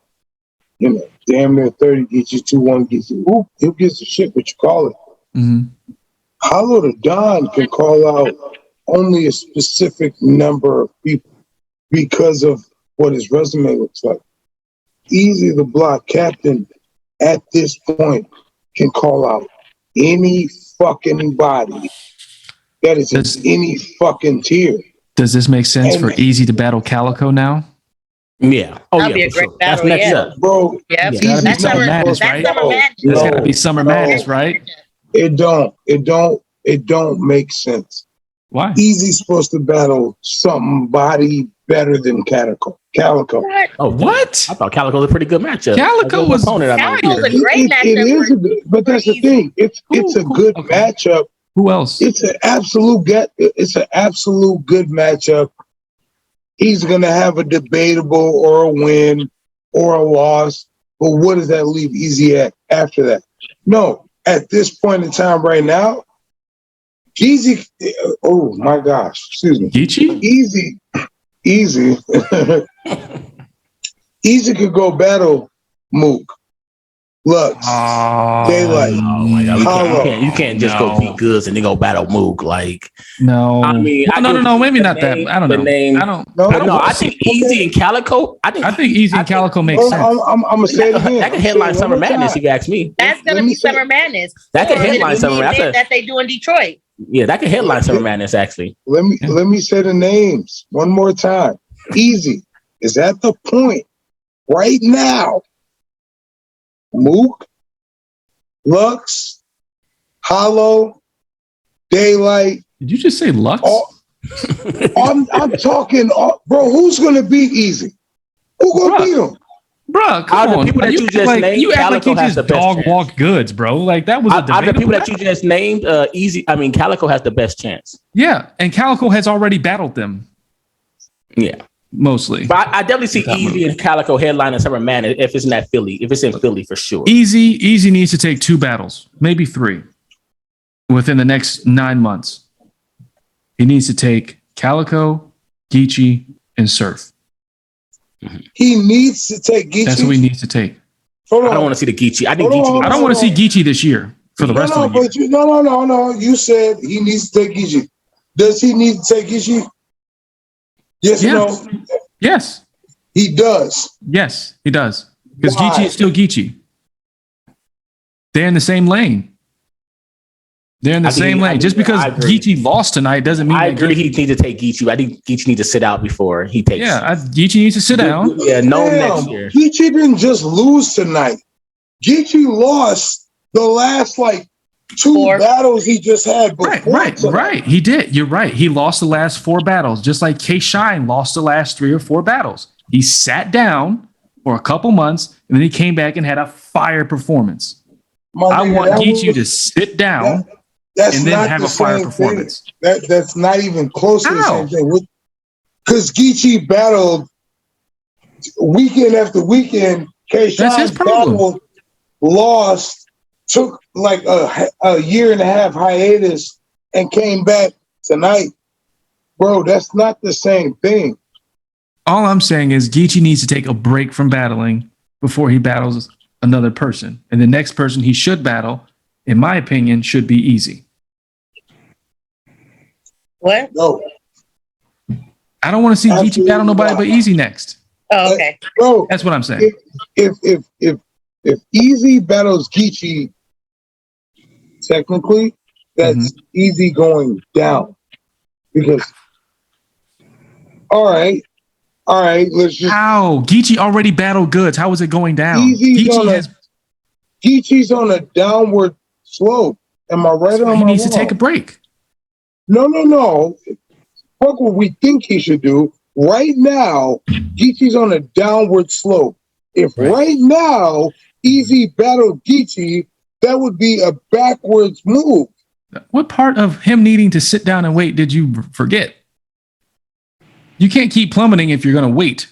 who, damn near 30, gets you 2-1, gets you, who gives a shit what you call it? Mm-hmm. Hollow the Don can call out only a specific number of people because of what his resume looks like. Easy the block captain at this point can call out any fucking body that is in any fucking tier. Does this make sense for Easy to battle Calico now? Yeah. Oh, That'll yeah. be a For great sure. battle, That's next yeah. up. Bro, Yep. Yeah, That's Summer Madness, that's right? Summer Madness. It's got to be Summer Madness, right? it don't make sense. Why? Easy's supposed to battle somebody better than Calico. Oh, What? I thought Calico was a pretty good matchup. Calico A good was opponent, I mean. Calico's a great matchup. It is a good, but that's the thing. It's a good matchup. Who else? It's an absolute good matchup. He's gonna have a debatable or a win or a loss, but what does that leave Easy at after that? No, at this point in time right now, Easy. Oh my gosh, excuse me. Geechee? Easy. Easy could go battle Mook, Lux, Daylight. Oh my God. Hollow. You can't just go beat Goods and then go battle Moog. Like, No. I mean, no, maybe not that. I don't know. Name, I don't. no, I think Easy and Calico. I think Easy and Calico makes sense. I'm gonna say it again. that could headline Summer Madness if you ask me. That's gonna be Summer Madness. That could Or headline it'll be Summer the Madness. event that they do in Detroit. Yeah, that could headline Summer Madness actually. Let me say the names one more time. Easy is at the point right now. Mook, Lux, Hollow, Daylight. Did you just say Lux? I'm talking, bro. Who's gonna beat Easy? Who gonna beat him? Bro, come on. The people that you just named, you act like Calico he has just the best dog chance. walked Goods, bro. Like that was a Out of the debatable people that you battle. just named, Calico has the best chance. Yeah, and Calico has already battled them Yeah. mostly. But I definitely see Easy and Calico headlining Summer Madness if it's in that Philly. If it's in Philly for sure. Easy needs to take 2 battles, maybe 3, within the next 9 months. He needs to take Calico, Geechee, and Surf. He needs to take Geechee. That's what he needs to take. Hold on. I don't want to see the Geechee. I think Hold Geechee. on. I don't want to see Geechee this year for the rest of the year. No. You said he needs to take Geechee. Does he need to take Geechee? Yes or no? Yes. He does. Yes, he does. Because Why? Geechee is still Geechee. They're in the same lane. They're in the same lane. Just because Geechee lost tonight doesn't mean I that agree. He needs to take Geechee. I think Geechee needs to sit out before he takes. Yeah, Geechee needs to sit down. Yeah, no next year. Geechee didn't just lose tonight. Geechee lost the last 2 battles he just had before. Right. He did. You're right. He lost the last 4 battles, just like K Shine lost the last 3 or 4 battles. He sat down for a couple months and then he came back and had a fire performance. I want Geechee to sit down and then have a fire performance. That's not even close to the same thing. Because Geechee battled weekend after weekend. K Shine battled, lost, took a year and a half hiatus and came back tonight. Bro, that's not the same thing. All I'm saying is Geechee needs to take a break from battling before he battles another person. And the next person he should battle, in my opinion, should be Easy. What? No. I don't want to see Geechee battle nobody but Easy next. Oh, okay. Bro, That's what I'm saying. If Easy battles Geechee, technically, that's Easy going down. Because, all right, let's just. How? Geechee already battled Goods. How is it going down? Geechee's on a downward slope. Am I right or am I wrong? He needs to take a break. No. Fuck what we think he should do. Right now, Geechee's on a downward slope. If right now Easy battled Geechee, that would be a backwards move. What part of him needing to sit down and wait did you forget? You can't keep plummeting if you're going to wait.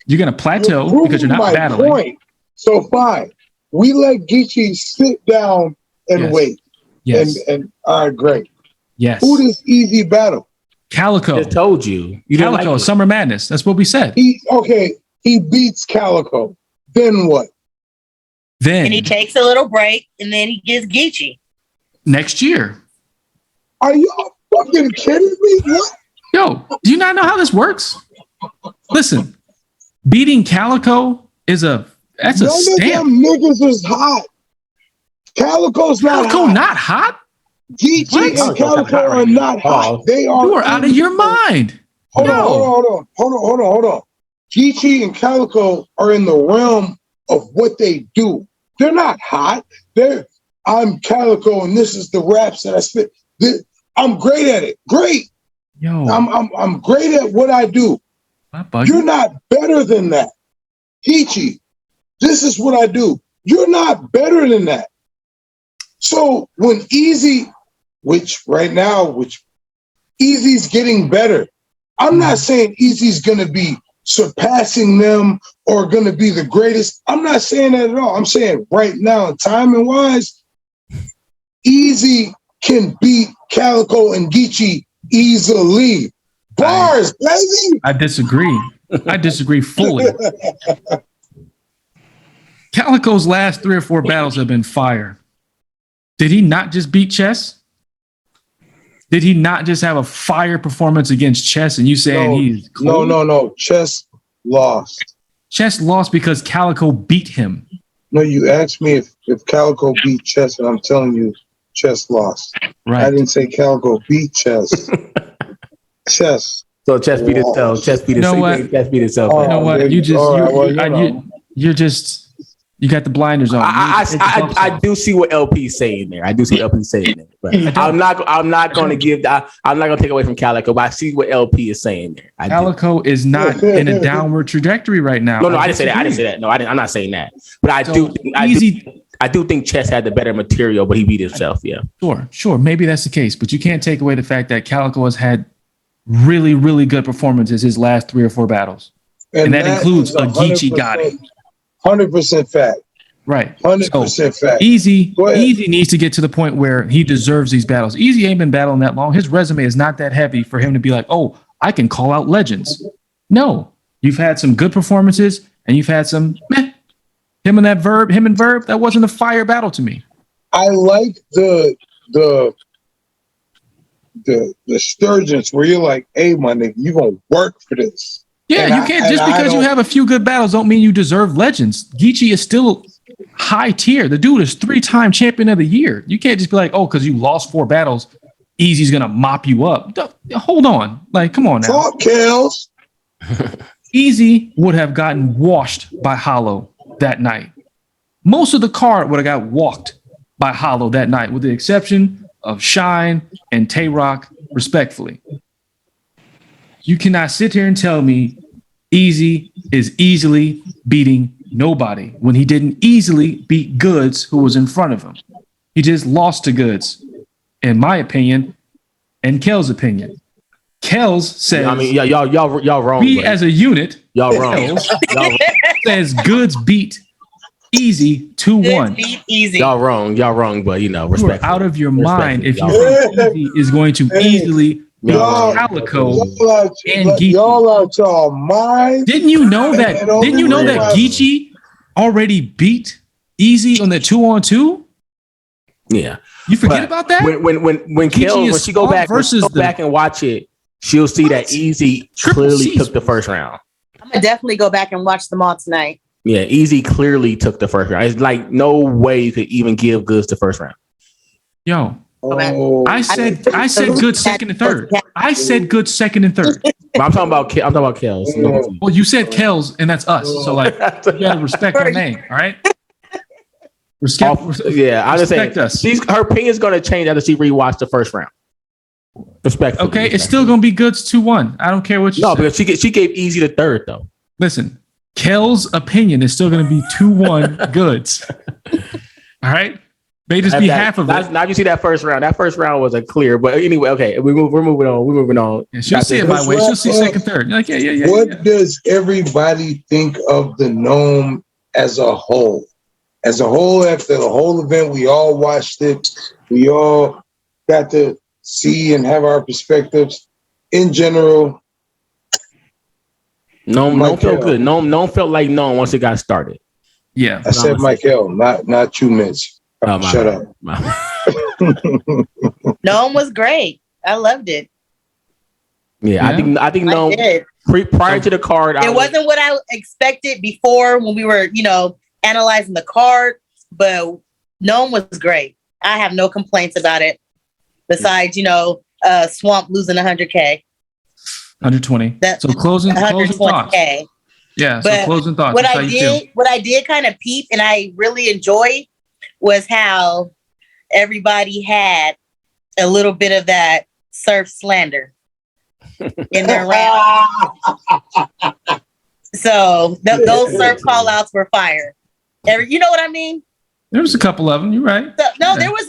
You're going to plateau because you're not battling. Point. So fine. We let Geechee sit down and wait. Yes. And all right, great. Yes. Who does Easy battle? Calico. I just told you. Calico, like Summer Madness. That's what we said. He beats Calico. Then what? And he takes a little break, and then he gets Geechee. Next year. Are y'all fucking kidding me? What? Yo, do you not know how this works? Listen, beating Calico is that's a stamp. Them niggas is hot. Calico's not hot. Not hot? Geechee and Calico are not hot. They are. You are out of your mind. Hold on. Geechee and Calico are in the realm of what they do. They're not hot. I'm Calico, and this is the raps that I spit. I'm great at it. Great. Yo, I'm great at what I do. You're not better than that. Geechee, this is what I do. You're not better than that. So when Easy, which Easy's getting better. I'm not saying Easy's going to be surpassing them or going to be the greatest. I'm not saying that at all. I'm saying right now, timing wise, Easy can beat Calico and Geechee easily. Bars, baby. I disagree. I disagree fully. Calico's last 3 or 4 battles have been fire. Did he not just beat Chess? Did he not just have a fire performance against Chess? And you saying he's cool? No. Chess lost. Chess lost because Calico beat him. No, you asked me if Calico beat Chess, and I'm telling you, Chess lost. Right. I didn't say Calico beat Chess. Chess. So Chess beat itself. Chess beat itself. Chess beat itself. You know what? You got the blinders on. I do see what LP is saying there. But I'm not going to take away from Calico, but I see what LP is saying there. Calico is not in a downward trajectory right now. No, I didn't say that. No, I'm not saying that. But I do think Chess had the better material, but he beat himself. Yeah. Sure. Maybe that's the case, but you can't take away the fact that Calico has had really, really good performances his last 3 or 4 battles. And that includes a Geechee Gotti. 100% fact. Right. 100% fact. Easy needs to get to the point where he deserves these battles. Easy ain't been battling that long. His resume is not that heavy for him to be like, oh, I can call out legends. No. You've had some good performances and you've had some meh. Him and Verb, that wasn't a fire battle to me. I like the sturgeons where you're like, hey, my nigga, you gonna work for this. Yeah, you can't just because you have a few good battles don't mean you deserve legends. Geechee is still high tier. The dude is 3-time champion of the year. You can't just be like, oh, because you lost 4 battles, Easy's gonna mop you up. Hold on, like, come on now. Talk, Kelz. Easy would have gotten washed by Hollow that night. Most of the card would have got walked by Hollow that night, with the exception of Shine and Tay-Rock, respectfully. You cannot sit here and tell me Easy is easily beating nobody when he didn't easily beat Goods, who was in front of him. He just lost to Goods, in my opinion, and Kel's opinion. Kelz says, y'all wrong. We as a unit, y'all wrong. Kelz says Goods beat Easy 2-1. Beat Easy. Y'all wrong, but respect. You are out of your mind if you think Easy is going to easily beat Calico and Geechee. Y'all out y'all mind. Didn't you know that Geechee already beat Easy on the 2-on-2? Yeah. You forget about that? When she go back and watch it, she'll see that Easy clearly took the first round. I'm gonna definitely go back and watch them all tonight. Yeah, Easy clearly took the first round. It's like no way you could even give Goods the first round. Yo, Oh, I said good second and third. I said good second and third. But I'm talking about Kelz. Yeah. Well, you said Kelz, and that's us. So like, you gotta respect our name. All right. Respect I just saying. us. Her opinion's going to change after she rewatched the first round. Respectfully. Okay, it's still gonna be goods 2-1. I don't care what you say. No, because she gave easy the third though. Listen, Kel's opinion is still gonna be 2-1 goods. All right, may just be half of it. Now you see that first round. That first round was a clear, but anyway, okay, we're moving on. We're moving on. Yeah, she'll see it my way. She'll see second, third. You're like, yeah. What does everybody think of the NOME as a whole? As a whole, after the whole event, we all watched it. We all got to see and have our perspectives. In general, NOME felt good. NOME felt like NOME once it got started. Yeah, I said Michael, not you, Mitch. Shut up. NOME was great. I loved it. Yeah. I think NOME prior to the card. It wasn't what I expected before when we were, analyzing the card, but NOME was great. I have no complaints about it. Besides, Swamp losing 100K. 120. So closing thoughts. Yeah, but so closing thoughts. What I did kind of peep and I really enjoyed was how everybody had a little bit of that surf slander in their round. So those surf call outs were fire. You know what I mean? There was a couple of them. You're right. There was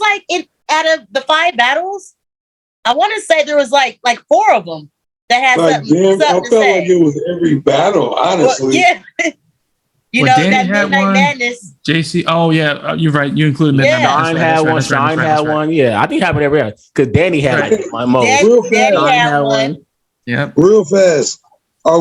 out of the 5 battles, I want to say there was like 4 of them that had something I to felt say. like it was every battle, honestly. Well, yeah. That Midnight Madness. JC. Oh yeah, you're right. You included Midnight Madness. Shine had one. Yeah, I think it happened every year because Danny had one more. Danny had one. Yeah. Real fast. Are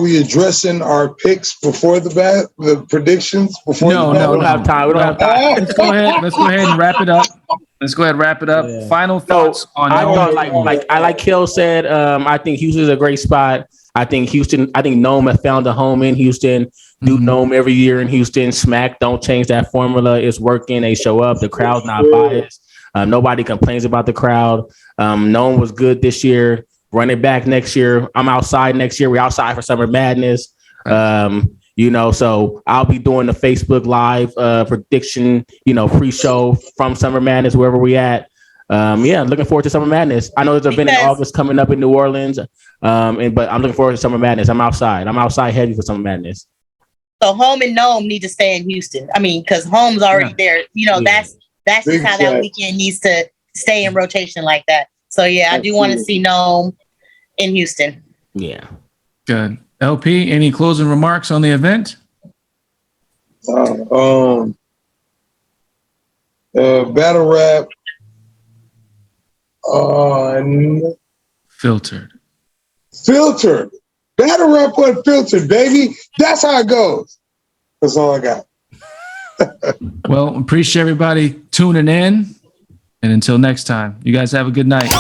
we addressing our picks before the predictions? Before no, we don't have time. Let's go ahead and wrap it up. Yeah. Final thoughts on. I thought like Kelz said. I think Houston's a great spot. I think NOME has found a home in Houston. Do NOME every year in Houston. Smack, don't change that formula. It's working. They show up. The crowd's not biased. Nobody complains about the crowd. NOME was good this year. Run it back next year. I'm outside next year. We're outside for Summer Madness. So I'll be doing the Facebook Live prediction, pre-show from Summer Madness, wherever we at. Looking forward to Summer Madness. I know there's an event in August coming up in New Orleans, but I'm looking forward to Summer Madness. I'm outside heavy for Summer Madness. So Home and NOME need to stay in Houston. I mean, because Home's already there. That's just how that weekend needs to stay in rotation like that. So yeah, I do want to see NOME in Houston. Yeah. Good. LP, any closing remarks on the event? Battle rap on Filtered. Battle rap unfiltered, baby. That's how it goes. That's all I got. Well, appreciate everybody tuning in. And until next time, you guys have a good night.